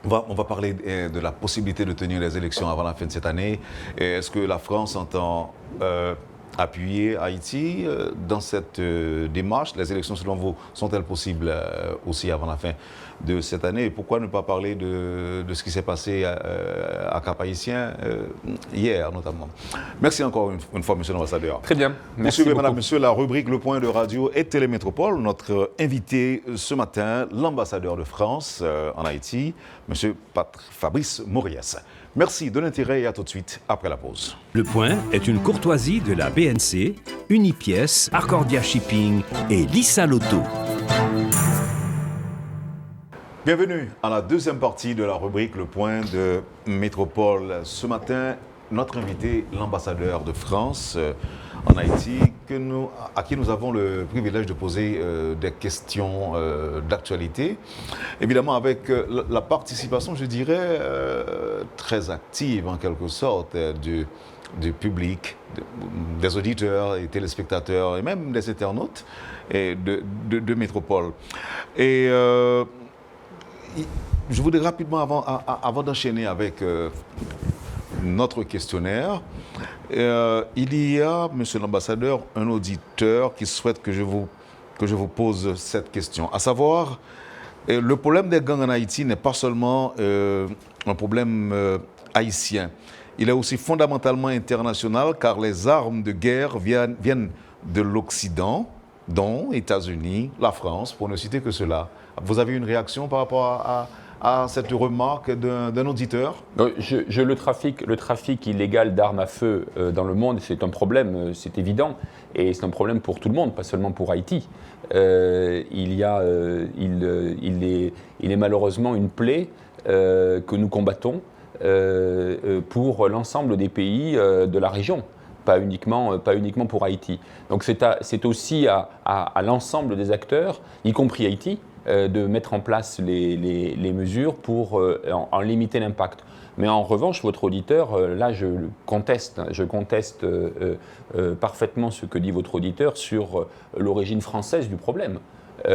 On va parler de la possibilité de tenir les élections avant la fin de cette année. Est-ce que la France entend appuyer Haïti dans cette démarche? Les élections, selon vous, sont-elles possibles aussi avant la fin de cette année? Et pourquoi ne pas parler de ce qui s'est passé à Cap-Haïtien hier, notamment? Merci encore une fois, monsieur l'ambassadeur. Très bien. Merci Monsieur, beaucoup. madame, monsieur, la rubrique Le Point de Radio et Télémétropole. Notre invité ce matin, l'ambassadeur de France en Haïti, monsieur Fabrice Moriès. Merci de l'intérêt et à tout de suite après la pause. Le Point est une courtoisie de la BNC, Unipièce, Arcordia Shipping et Lissa Lotto. Bienvenue à la deuxième partie de la rubrique Le Point de Métropole. Ce matin, notre invité, l'ambassadeur de France en Haïti, à qui nous avons le privilège de poser des questions d'actualité. Évidemment, avec la participation, je dirais, très active en quelque sorte du public, des auditeurs et téléspectateurs et même des internautes de Métropole. Et je voudrais rapidement, avant d'enchaîner avec notre questionnaire, il y a, monsieur l'ambassadeur, un auditeur qui souhaite que je vous pose cette question. À savoir, le problème des gangs en Haïti n'est pas seulement un problème haïtien. Il est aussi fondamentalement international car les armes de guerre viennent de l'Occident, dont États-Unis, la France, pour ne citer que cela. Vous avez une réaction par rapport à cette remarque d'un auditeur? Le trafic illégal d'armes à feu dans le monde, c'est un problème, c'est évident, et c'est un problème pour tout le monde, pas seulement pour Haïti. Il est malheureusement une plaie que nous combattons pour l'ensemble des pays de la région. Pas uniquement pour Haïti. Donc c'est aussi à l'ensemble des acteurs, y compris Haïti, de mettre en place les mesures pour en limiter l'impact. Mais en revanche, votre auditeur, là je conteste parfaitement ce que dit votre auditeur sur l'origine française du problème. Moi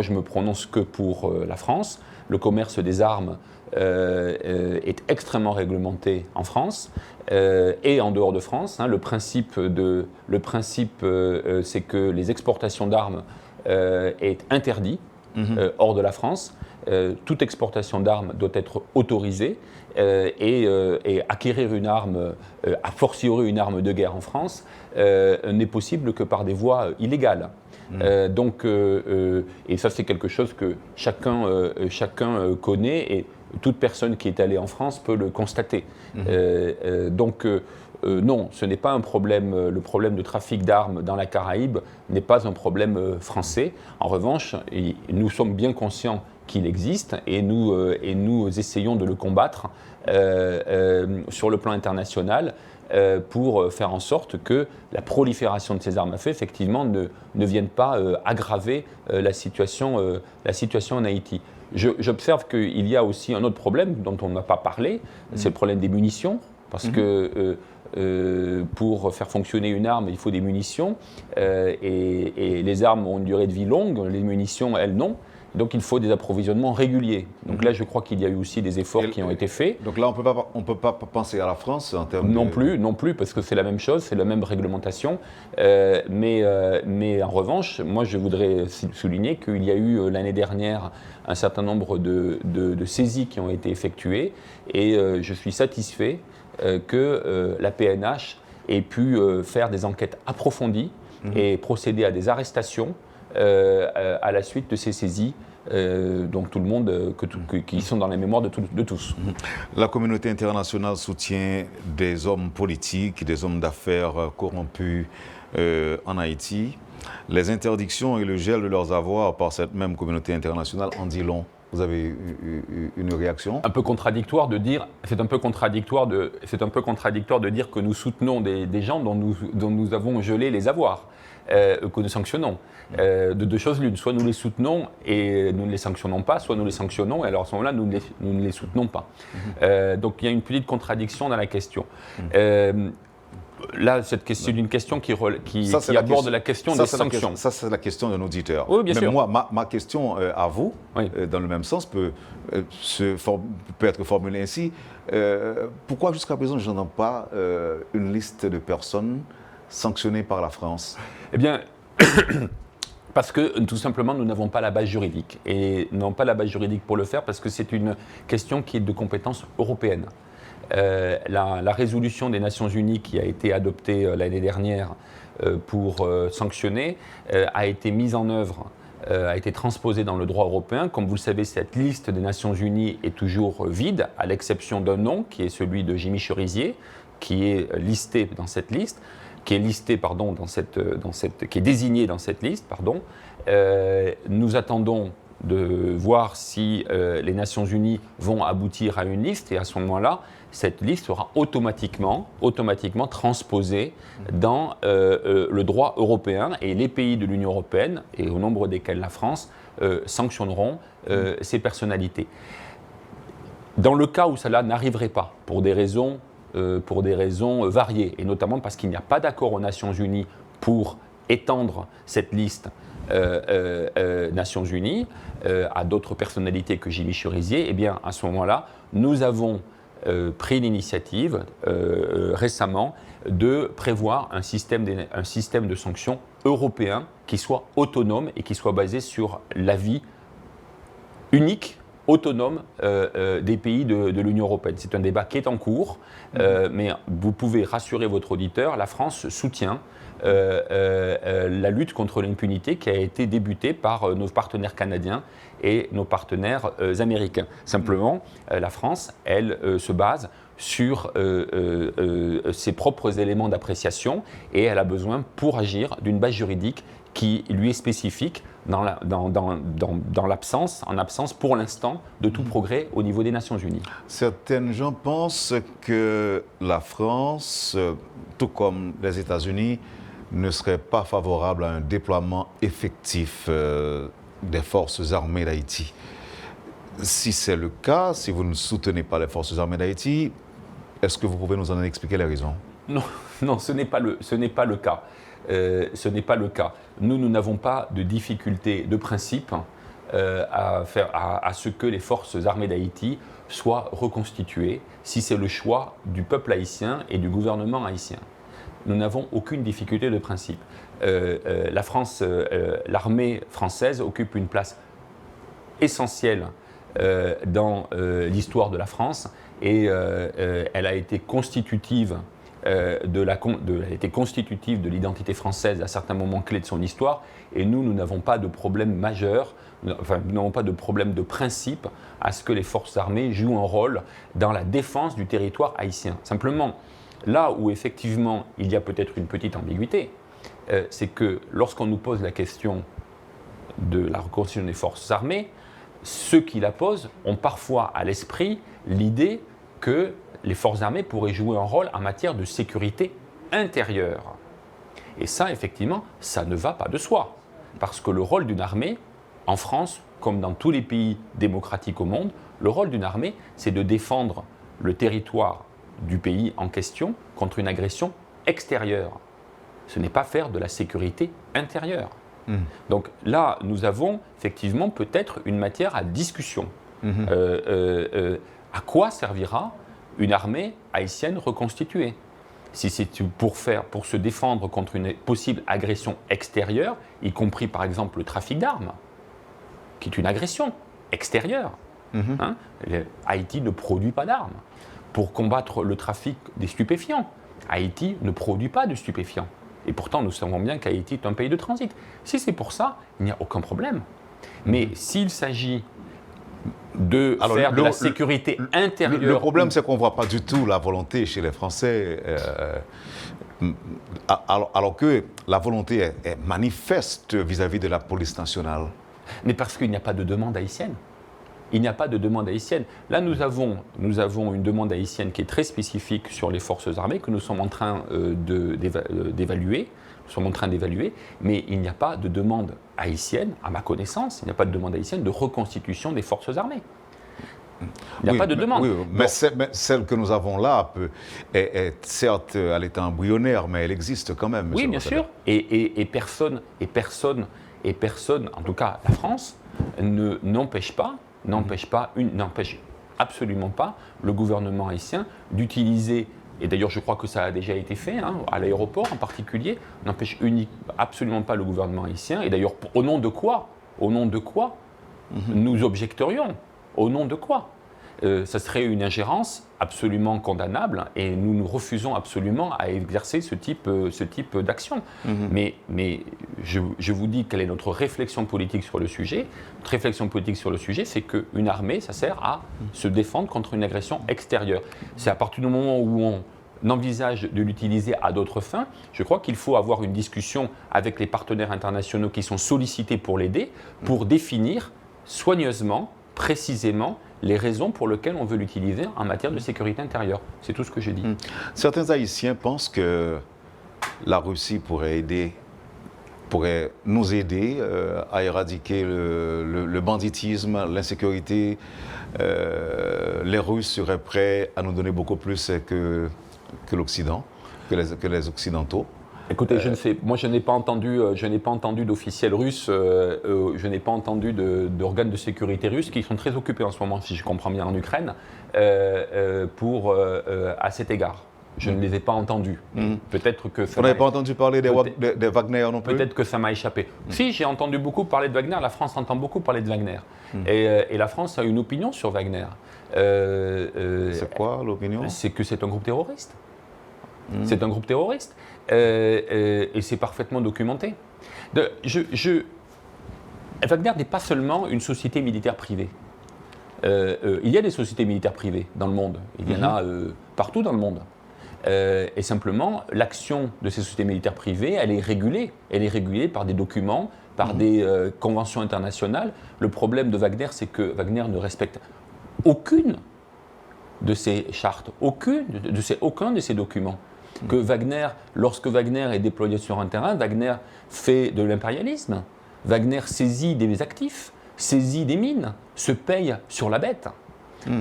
je me prononce que pour la France. Le commerce des armes est extrêmement réglementé en France et en dehors de France. Le principe, c'est que les exportations d'armes est interdit hors de la France. Toute exportation d'armes doit être autorisée et acquérir une arme, a fortiori une arme de guerre en France, n'est possible que par des voies illégales. Et ça c'est quelque chose que chacun connaît et toute personne qui est allée en France peut le constater. Non, ce n'est pas un problème, le problème de trafic d'armes dans la Caraïbe n'est pas un problème français. En revanche, nous sommes bien conscients qu'il existe et nous essayons de le combattre sur le plan international pour faire en sorte que la prolifération de ces armes à feu, effectivement, ne vienne pas aggraver la situation en Haïti. J'observe qu'il y a aussi un autre problème dont on n'a pas parlé, c'est le problème des munitions, parce que pour faire fonctionner une arme, il faut des munitions, et les armes ont une durée de vie longue, les munitions, elles, non. Donc il faut des approvisionnements réguliers. Donc là, je crois qu'il y a eu aussi des efforts qui ont été faits. Donc là, on ne peut pas penser à la France en termes non plus, parce que c'est la même chose, c'est la même réglementation. Mais en revanche, moi, je voudrais souligner qu'il y a eu l'année dernière un certain nombre de saisies qui ont été effectuées. Et je suis satisfait que la PNH ait pu faire des enquêtes approfondies et procéder à des arrestations à la suite de ces saisies, donc tout le monde, qui sont dans la mémoire de tous. La communauté internationale soutient des hommes politiques, des hommes d'affaires corrompus en Haïti. Les interdictions et le gel de leurs avoirs par cette même communauté internationale en dit long. Vous avez eu une réaction? Un peu contradictoire de dire, c'est un peu contradictoire de dire que nous soutenons des gens dont nous avons gelé les avoirs. Que nous sanctionnons. De deux choses l'une, soit nous les soutenons et nous ne les sanctionnons pas, soit nous les sanctionnons et alors à ce moment-là, nous ne les soutenons pas. Donc il y a une petite contradiction dans la question. Là, c'est une question qui aborde la question des sanctions. Ça, c'est la question d'un auditeur. Oui, bien sûr. Moi, ma question à vous, dans le même sens, peut être formulée ainsi. Pourquoi jusqu'à présent, je n'entends pas une liste de personnes sanctionnées par la France? Eh bien, parce que tout simplement, nous n'avons pas la base juridique. Et nous n'avons pas la base juridique pour le faire parce que c'est une question qui est de compétence européenne. La résolution des Nations Unies qui a été adoptée l'année dernière pour sanctionner a été mise en œuvre, a été transposée dans le droit européen. Comme vous le savez, cette liste des Nations Unies est toujours vide, à l'exception d'un nom, qui est celui de Jimmy Cherizier, qui est listé dans cette liste, qui est désigné dans cette liste. Nous attendons de voir si les Nations Unies vont aboutir à une liste, et à ce moment-là, cette liste sera automatiquement transposée dans le droit européen, et les pays de l'Union européenne, et au nombre desquels la France, sanctionneront ces personnalités. Dans le cas où cela n'arriverait pas, pour des raisons variées, et notamment parce qu'il n'y a pas d'accord aux Nations Unies pour étendre cette liste Nations Unies à d'autres personnalités que Jimmy Cherizier, eh bien, à ce moment-là, nous avons pris l'initiative récemment de prévoir un système de sanctions européen qui soit autonome et qui soit basé sur l'avis unique, autonome des pays de l'Union européenne. C'est un débat qui est en cours, mais vous pouvez rassurer votre auditeur, la France soutient la lutte contre l'impunité qui a été débutée par nos partenaires canadiens et nos partenaires américains. Simplement, la France, elle, se base sur ses propres éléments d'appréciation, et elle a besoin, pour agir, d'une base juridique qui lui est spécifique en absence pour l'instant de tout progrès au niveau des Nations Unies. Certains gens pensent que la France, tout comme les États-Unis, ne serait pas favorable à un déploiement effectif des forces armées d'Haïti. Si c'est le cas, si vous ne soutenez pas les forces armées d'Haïti, est-ce que vous pouvez nous en expliquer les raisons? Non, ce n'est pas le cas. Ce n'est pas le cas. Nous n'avons pas de difficulté de principe à ce que les forces armées d'Haïti soient reconstituées, si c'est le choix du peuple haïtien et du gouvernement haïtien. Nous n'avons aucune difficulté de principe. L'armée française occupe une place essentielle dans l'histoire de la France, et elle a été constitutive de l'identité française à certains moments clés de son histoire, et nous n'avons pas de problème majeur, nous n'avons pas de problème de principe à ce que les forces armées jouent un rôle dans la défense du territoire haïtien. Simplement, là où effectivement il y a peut-être une petite ambiguïté, c'est que lorsqu'on nous pose la question de la reconstitution des forces armées, ceux qui la posent ont parfois à l'esprit l'idée que les forces armées pourraient jouer un rôle en matière de sécurité intérieure. Et ça, effectivement, ça ne va pas de soi. Parce que le rôle d'une armée, en France, comme dans tous les pays démocratiques au monde, le rôle d'une armée, c'est de défendre le territoire du pays en question contre une agression extérieure. Ce n'est pas faire de la sécurité intérieure. Donc là, nous avons effectivement peut-être une matière à discussion. À quoi servira une armée haïtienne reconstituée? Si c'est pour se défendre contre une possible agression extérieure, y compris par exemple le trafic d'armes, qui est une agression extérieure. Haïti ne produit pas d'armes. Pour combattre le trafic des stupéfiants, Haïti ne produit pas de stupéfiants. Et pourtant, nous savons bien qu'Haïti est un pays de transit. Si c'est pour ça, il n'y a aucun problème. Mais s'il s'agit de faire de la sécurité intérieure... Le problème, c'est qu'on ne voit pas du tout la volonté chez les Français, alors que la volonté est manifeste vis-à-vis de la police nationale. Mais parce qu'il n'y a pas de demande haïtienne. Il n'y a pas de demande haïtienne. Là, nous avons une demande haïtienne qui est très spécifique sur les forces armées que nous sommes en train d'évaluer. Mais il n'y a pas de demande haïtienne, à ma connaissance, il n'y a pas de demande haïtienne de reconstitution des forces armées. Il n'y a pas de demande. Oui, mais celle que nous avons là est certes, elle est embryonnaire, mais elle existe quand même. Oui, bien sûr. Et personne, en tout cas la France, n'empêche absolument pas le gouvernement haïtien d'utiliser, et d'ailleurs je crois que ça a déjà été fait, à l'aéroport en particulier, n'empêche absolument pas le gouvernement haïtien, et d'ailleurs au nom de quoi nous objecterions? Au nom de quoi? Ça serait une ingérence absolument condamnable et nous refusons absolument à exercer ce type d'action. Mais je vous dis quelle est notre réflexion politique sur le sujet. Notre réflexion politique sur le sujet, c'est qu'une armée, ça sert à se défendre contre une agression extérieure. C'est à partir du moment où on envisage de l'utiliser à d'autres fins, je crois qu'il faut avoir une discussion avec les partenaires internationaux qui sont sollicités pour l'aider, pour définir soigneusement, précisément, les raisons pour lesquelles on veut l'utiliser en matière de sécurité intérieure. C'est tout ce que je dis. Certains Haïtiens pensent que la Russie pourrait nous aider à éradiquer le banditisme, l'insécurité. Les Russes seraient prêts à nous donner beaucoup plus que l'Occident, que les Occidentaux. Écoutez, je ne sais, moi je n'ai pas entendu d'officiels russes, je n'ai pas entendu d'organes de sécurité russes qui sont très occupés en ce moment, si je comprends bien, en Ukraine, à cet égard. Je ne les ai pas entendus. Peut-être que vous n'avez pas entendu parler des Wagner non plus? Peut-être que ça m'a échappé. Si, j'ai entendu beaucoup parler de Wagner. La France entend beaucoup parler de Wagner. Et la France a une opinion sur Wagner. C'est quoi l'opinion? C'est que c'est un groupe terroriste. C'est un groupe terroriste. Et c'est parfaitement documenté. Wagner n'est pas seulement une société militaire privée. Il y a des sociétés militaires privées dans le monde. Il y en a partout dans le monde. Et simplement, l'action de ces sociétés militaires privées, elle est régulée. Elle est régulée par des documents, par des conventions internationales. Le problème de Wagner, c'est que Wagner ne respecte aucune de ces chartes, aucun de ces documents. Que Wagner, lorsque Wagner est déployé sur un terrain, Wagner fait de l'impérialisme. Wagner saisit des actifs, saisit des mines, se paye sur la bête.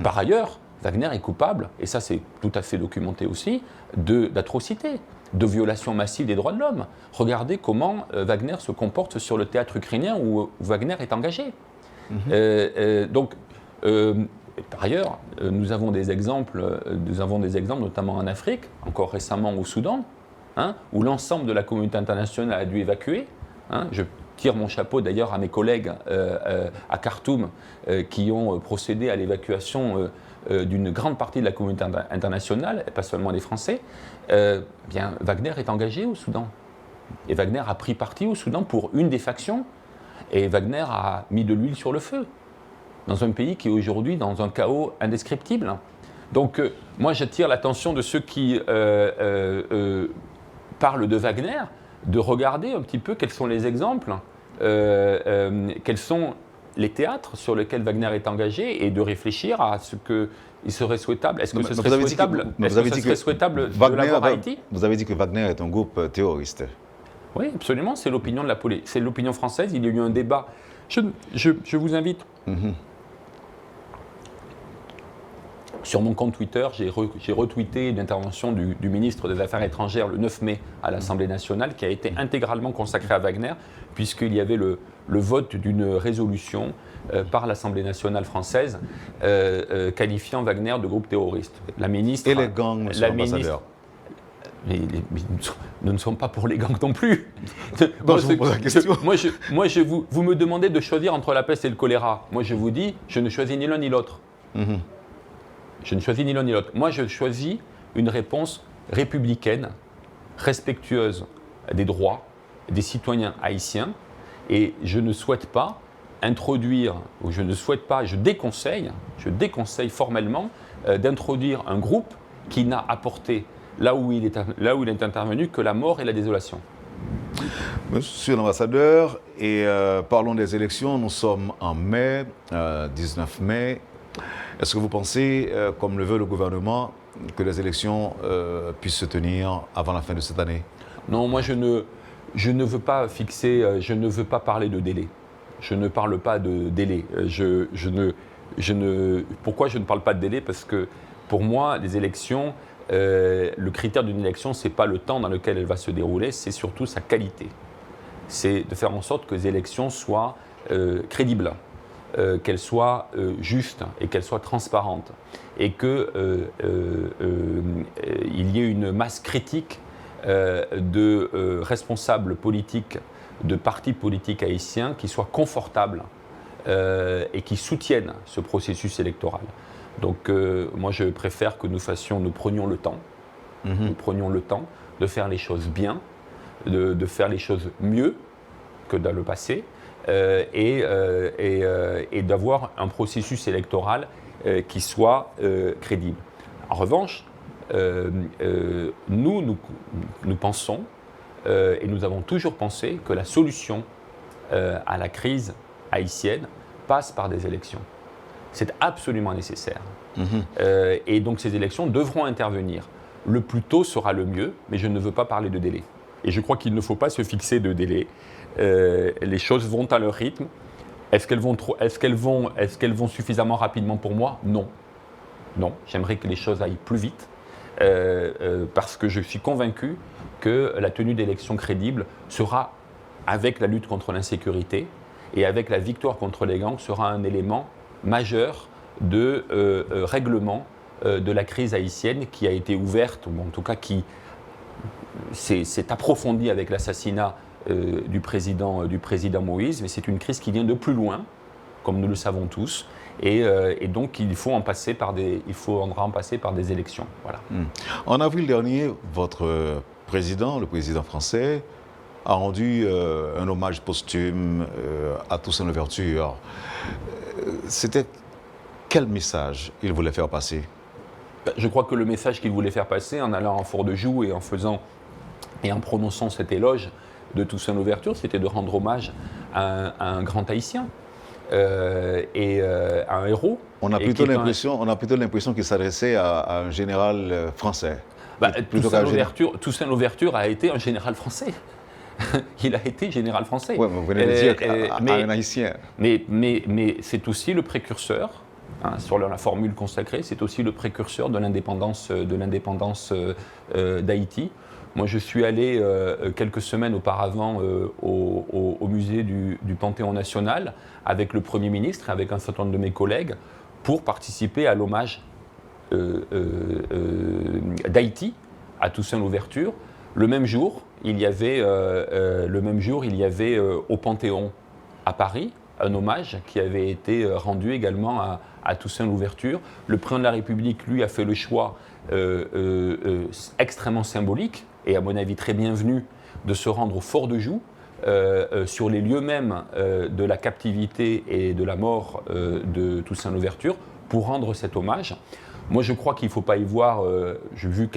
Par ailleurs, Wagner est coupable, et ça c'est tout à fait documenté aussi, d'atrocités, de violations massives des droits de l'homme. Regardez comment Wagner se comporte sur le théâtre ukrainien où Wagner est engagé. Par ailleurs, nous avons des exemples notamment en Afrique, encore récemment au Soudan, où l'ensemble de la communauté internationale a dû évacuer. Je tire mon chapeau d'ailleurs à mes collègues à Khartoum qui ont procédé à l'évacuation d'une grande partie de la communauté internationale, et pas seulement des Français. Wagner est engagé au Soudan. Et Wagner a pris parti au Soudan pour une des factions, et Wagner a mis de l'huile sur le feu, dans un pays qui est aujourd'hui dans un chaos indescriptible. Donc, moi, j'attire l'attention de ceux qui parlent de Wagner, de regarder un petit peu quels sont les exemples, quels sont les théâtres sur lesquels Wagner est engagé, et de réfléchir à ce qu'il serait souhaitable. Est-ce que ce serait souhaitable de l'avoir à Haïti? Vous avez dit que Wagner est un groupe terroriste. Oui, absolument, c'est l'opinion de la police. C'est l'opinion française, il y a eu un débat. Je vous invite... Sur mon compte Twitter, j'ai retweeté une intervention du ministre des Affaires étrangères le 9 mai à l'Assemblée nationale qui a été intégralement consacrée à Wagner, puisqu'il y avait le vote d'une résolution par l'Assemblée nationale française qualifiant Wagner de groupe terroriste. La ministre... Et les gangs, monsieur l'ambassadeur? Nous ne sommes pas pour les gangs non plus. Moi, je vous pose la question. Vous me demandez de choisir entre la peste et le choléra. Moi, je vous dis, je ne choisis ni l'un ni l'autre. Je ne choisis ni l'un ni l'autre. Moi, je choisis une réponse républicaine, respectueuse des droits des citoyens haïtiens, et je ne souhaite pas introduire, ou je déconseille formellement d'introduire un groupe qui n'a apporté là où il est intervenu que la mort et la désolation. Monsieur l'ambassadeur, et parlons des élections. Nous sommes en mai, 19 mai. Est-ce que vous pensez, comme le veut le gouvernement, que les élections puissent se tenir avant la fin de cette année? Non, moi je ne veux pas fixer, je ne veux pas parler de délai. Je ne parle pas de délai. Pourquoi je ne parle pas de délai? Parce que pour moi, les élections, le critère d'une élection, ce n'est pas le temps dans lequel elle va se dérouler, c'est surtout sa qualité. C'est de faire en sorte que les élections soient crédibles, qu'elles soient justes et qu'elles soient transparentes. Et qu'il y ait une masse critique de responsables politiques, de partis politiques haïtiens qui soient confortables et qui soutiennent ce processus électoral. Donc moi je préfère que nous prenions le temps, nous prenions le temps de faire les choses bien, de faire les choses mieux que dans le passé et d'avoir un processus électoral qui soit crédible. En revanche, nous pensons et nous avons toujours pensé que la solution à la crise haïtienne passe par des élections. C'est absolument nécessaire. Et donc ces élections devront intervenir. Le plus tôt sera le mieux, mais je ne veux pas parler de délai. Et je crois qu'il ne faut pas se fixer de délai. Les choses vont à leur rythme. Est-ce qu'elles vont suffisamment rapidement pour moi? Non. Non, j'aimerais que les choses aillent plus vite, parce que je suis convaincu que la tenue d'élections crédibles sera, avec la lutte contre l'insécurité et avec la victoire contre les gangs, sera un élément majeur de règlement de la crise haïtienne qui a été ouverte, ou en tout cas qui s'est approfondie avec l'assassinat du président Moïse, mais c'est une crise qui vient de plus loin, comme nous le savons tous, et donc il faudra en passer par des élections. Voilà. En avril dernier, votre président, le président français, a rendu un hommage posthume à Toussaint Louverture. C'était quel message il voulait faire passer? Je crois que le message qu'il voulait faire passer, en allant en Fort-de-Joux et en prononçant cet éloge de Toussaint Louverture, c'était de rendre hommage à un grand Haïtien et à un héros. On a plutôt l'impression qu'il s'adressait à un général français. Toussaint Louverture a été un général français. Il a été général français. Oui, mais vous venez de dire à un Haïtien. Mais c'est aussi le précurseur, sur la formule consacrée, c'est aussi le précurseur de l'indépendance d'Haïti. Moi, je suis allé quelques semaines auparavant au musée du Panthéon national avec le Premier ministre et avec un certain nombre de mes collègues pour participer à l'hommage d'Haïti à Toussaint Louverture. Le même jour, il y avait au Panthéon à Paris un hommage qui avait été rendu également à Toussaint Louverture. Le président de la République, lui, a fait le choix extrêmement symbolique et à mon avis très bienvenu de se rendre au Fort-de-Joux, sur les lieux mêmes de la captivité et de la mort de Toussaint Louverture, pour rendre cet hommage. Moi, je crois qu'il ne faut pas y voir, j'ai vu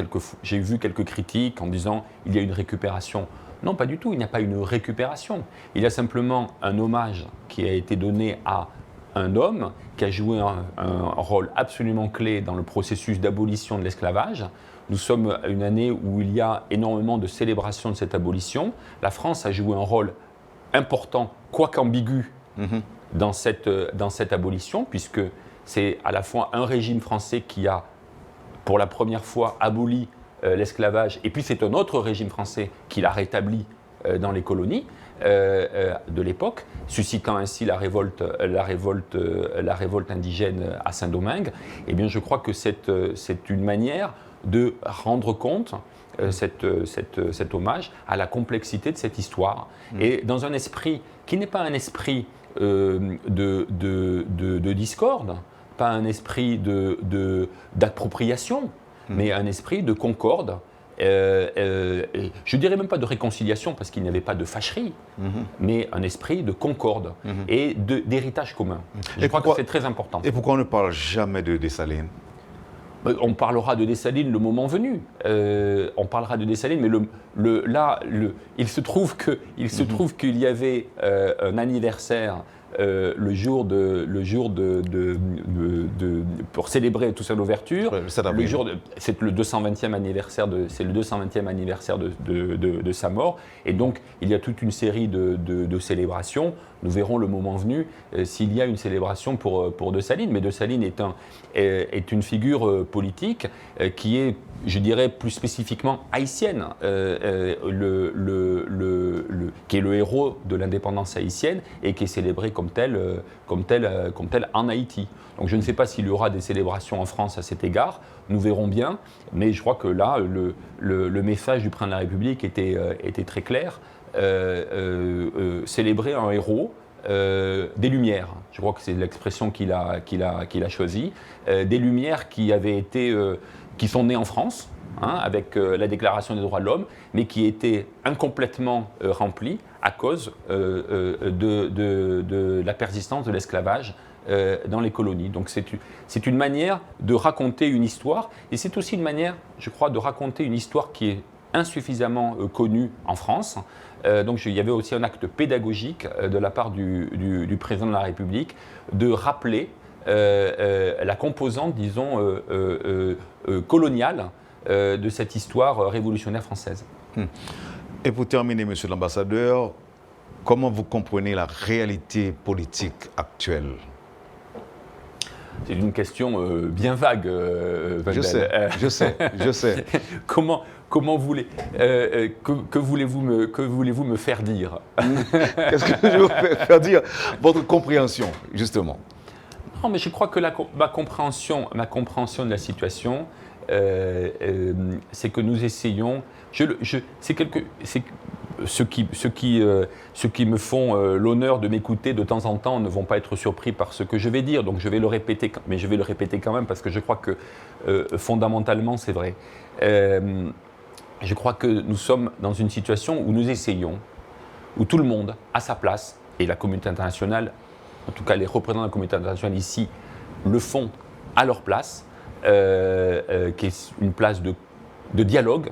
quelques critiques en disant qu'il y a une récupération. Non, pas du tout, il n'y a pas une récupération. Il y a simplement un hommage qui a été donné à un homme qui a joué un rôle absolument clé dans le processus d'abolition de l'esclavage. Nous sommes à une année où il y a énormément de célébrations de cette abolition. La France a joué un rôle important, quoique ambigu, dans cette abolition, puisque c'est à la fois un régime français qui a, pour la première fois, aboli l'esclavage, et puis c'est un autre régime français qui l'a rétabli dans les colonies de l'époque, suscitant ainsi la révolte indigène à Saint-Domingue. Eh bien, je crois que c'est une manière de rendre compte cet hommage à la complexité de cette histoire, et dans un esprit qui n'est pas un esprit de discorde, pas un esprit d'appropriation, mais un esprit de concorde. Je ne dirais même pas de réconciliation, parce qu'il n'y avait pas de fâcherie, mais un esprit de concorde et d'héritage commun. Je crois que c'est très important. Et pourquoi on ne parle jamais de Dessalines? On parlera de Dessalines le moment venu. On parlera de Dessalines, mais il se trouve qu'il y avait un anniversaire pour célébrer Toussaint Louverture. C'est le 220e anniversaire de sa mort, et donc il y a toute une série de célébrations. Nous verrons le moment venu s'il y a une célébration pour Dessalines. Mais Dessalines est une figure politique qui est, je dirais, plus spécifiquement haïtienne, qui est le héros de l'indépendance haïtienne et qui est célébré comme tel en Haïti. Donc je ne sais pas s'il y aura des célébrations en France à cet égard, nous verrons bien, mais je crois que là, le message du président de la République était très clair. Célébrer un héros des Lumières, je crois que c'est l'expression qu'il a choisie, des Lumières qui sont nées en France, avec la Déclaration des droits de l'homme, mais qui étaient incomplètement remplies à cause de la persistance de l'esclavage dans les colonies. Donc c'est une manière de raconter une histoire, et c'est aussi une manière, je crois, de raconter une histoire qui est insuffisamment connue en France. Donc il y avait aussi un acte pédagogique de la part du président de la République de rappeler la composante, disons, coloniale de cette histoire révolutionnaire française. Et pour terminer, monsieur l'ambassadeur, comment vous comprenez la réalité politique actuelle? C'est une question bien vague, Je sais. Comment voulez, que voulez-vous me faire dire? Qu'est-ce que je veux faire dire? Votre compréhension, justement. Non, mais je crois que ma compréhension de la situation, c'est que nous essayons. Ceux qui me font l'honneur de m'écouter de temps en temps ne vont pas être surpris par ce que je vais dire, donc je vais le répéter, mais je vais le répéter quand même parce que je crois que fondamentalement c'est vrai. Je crois que nous sommes dans une situation où nous essayons, où tout le monde a sa place, et la communauté internationale, en tout cas les représentants de la communauté internationale ici, le font à leur place, qui est une place de dialogue,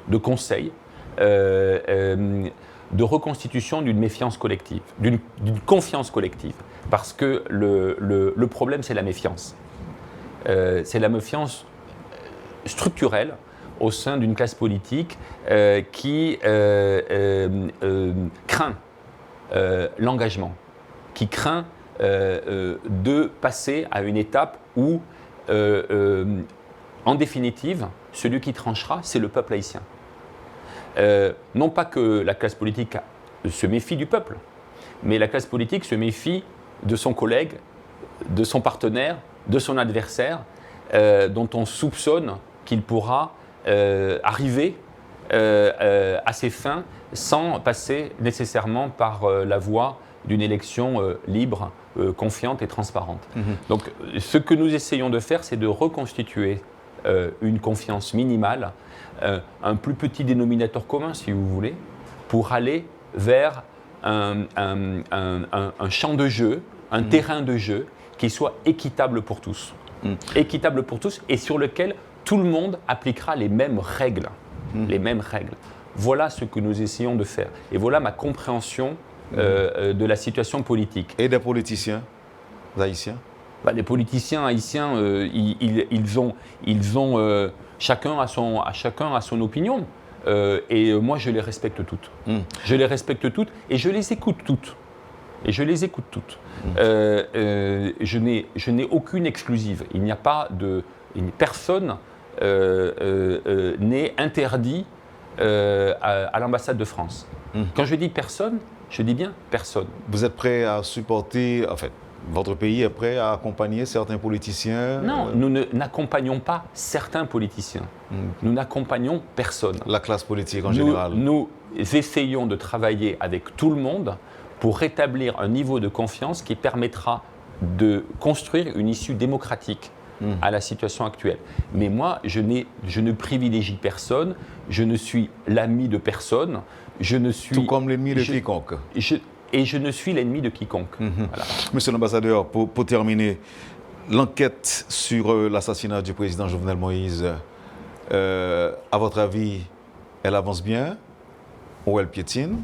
de conseil, de reconstitution d'une méfiance collective, d'une confiance collective. Parce que le problème, c'est la méfiance. C'est la méfiance structurelle au sein d'une classe politique qui craint l'engagement, qui craint de passer à une étape où, en définitive, celui qui tranchera, c'est le peuple haïtien. Non pas que la classe politique se méfie du peuple, mais la classe politique se méfie de son collègue, de son partenaire, de son adversaire, dont on soupçonne qu'il pourra arriver à ses fins sans passer nécessairement par la voie d'une élection libre, confiante et transparente. Donc ce que nous essayons de faire, c'est de reconstituer une confiance minimale, un plus petit dénominateur commun, si vous voulez, pour aller vers un champ de jeu, un terrain de jeu qui soit équitable pour tous. Équitable pour tous et sur lequel tout le monde appliquera les mêmes règles. Les mêmes règles. Voilà ce que nous essayons de faire. Et voilà ma compréhension de la situation politique. Et des politiciens haïtiens? Les politiciens haïtiens, ils ont chacun a son opinion. Et moi, je les respecte toutes. Je les respecte toutes et je les écoute toutes. Je n'ai aucune exclusive. Il n'y a pas de... Personne n'est interdit à l'ambassade de France. Quand je dis personne, je dis bien personne. Vous êtes prêt à supporter, en fait, votre pays est prêt à accompagner certains politiciens? Non, nous n'accompagnons pas certains politiciens. Nous n'accompagnons personne. La classe politique en général? Nous essayons de travailler avec tout le monde pour rétablir un niveau de confiance qui permettra de construire une issue démocratique à la situation actuelle. Mais moi, je ne privilégie personne, je ne suis l'ami de personne, je ne suis... Tout comme l'ennemi de quiconque. Et je ne suis l'ennemi de quiconque. Voilà. Monsieur l'ambassadeur, pour terminer, l'enquête sur l'assassinat du président Jovenel Moïse, à votre avis, elle avance bien ou elle piétine?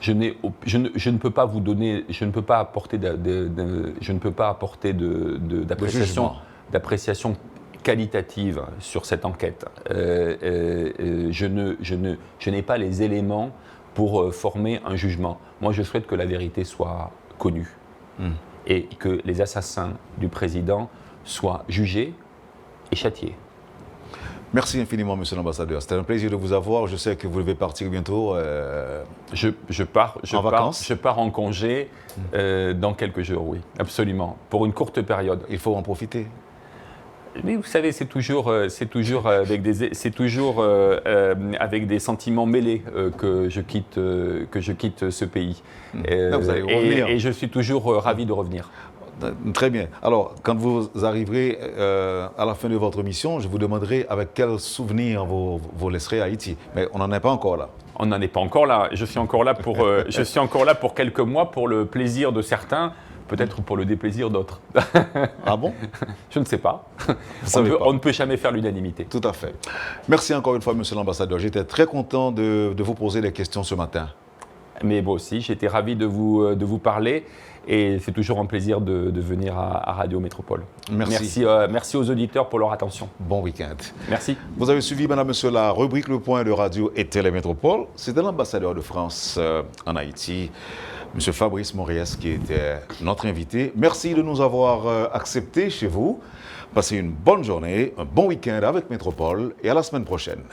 Je ne peux pas vous donner, je ne peux pas apporter d'appréciation qualitative sur cette enquête. Je n'ai pas les éléments pour former un jugement. Moi, je souhaite que la vérité soit connue et que les assassins du président soient jugés et châtiés. Merci infiniment, monsieur l'ambassadeur. C'était un plaisir de vous avoir. Je sais que vous devez partir bientôt. Je pars en congé dans quelques jours, oui, absolument, pour une courte période. Il faut en profiter. Mais vous savez, c'est toujours avec des sentiments mêlés que je quitte ce pays. Là, vous allez revenir. Et je suis toujours ravi de revenir. Très bien. Alors, quand vous arriverez à la fin de votre mission, je vous demanderai avec quel souvenir vous laisserez Haïti. Mais on n'en est pas encore là. On n'en est pas encore là. Je suis encore là pour quelques mois, pour le plaisir de certains, peut-être pour le déplaisir d'autres. Ah bon? Je ne sais pas. On ne peut jamais faire l'unanimité. Tout à fait. Merci encore une fois, monsieur l'ambassadeur. J'étais très content de vous poser des questions ce matin. Mais moi aussi, j'étais ravi de vous parler. Et c'est toujours un plaisir de venir à Radio Métropole. Merci. Merci aux auditeurs pour leur attention. Bon week-end. Merci. Vous avez suivi, madame, monsieur, la rubrique Le Point de Radio et Télémétropole. C'était l'ambassadeur de France en Haïti, monsieur Fabrice Moriès, qui était notre invité. Merci de nous avoir acceptés chez vous. Passez une bonne journée, un bon week-end avec Métropole et à la semaine prochaine.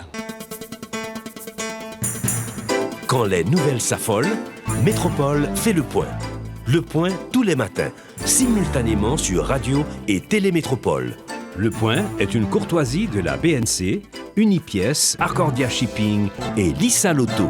Quand les nouvelles s'affolent, Métropole fait le point. Le point tous les matins, simultanément sur Radio et Télémétropole. Le Point est une courtoisie de la BNC, Unipièce, Arcordia Shipping et Lissa Lotto.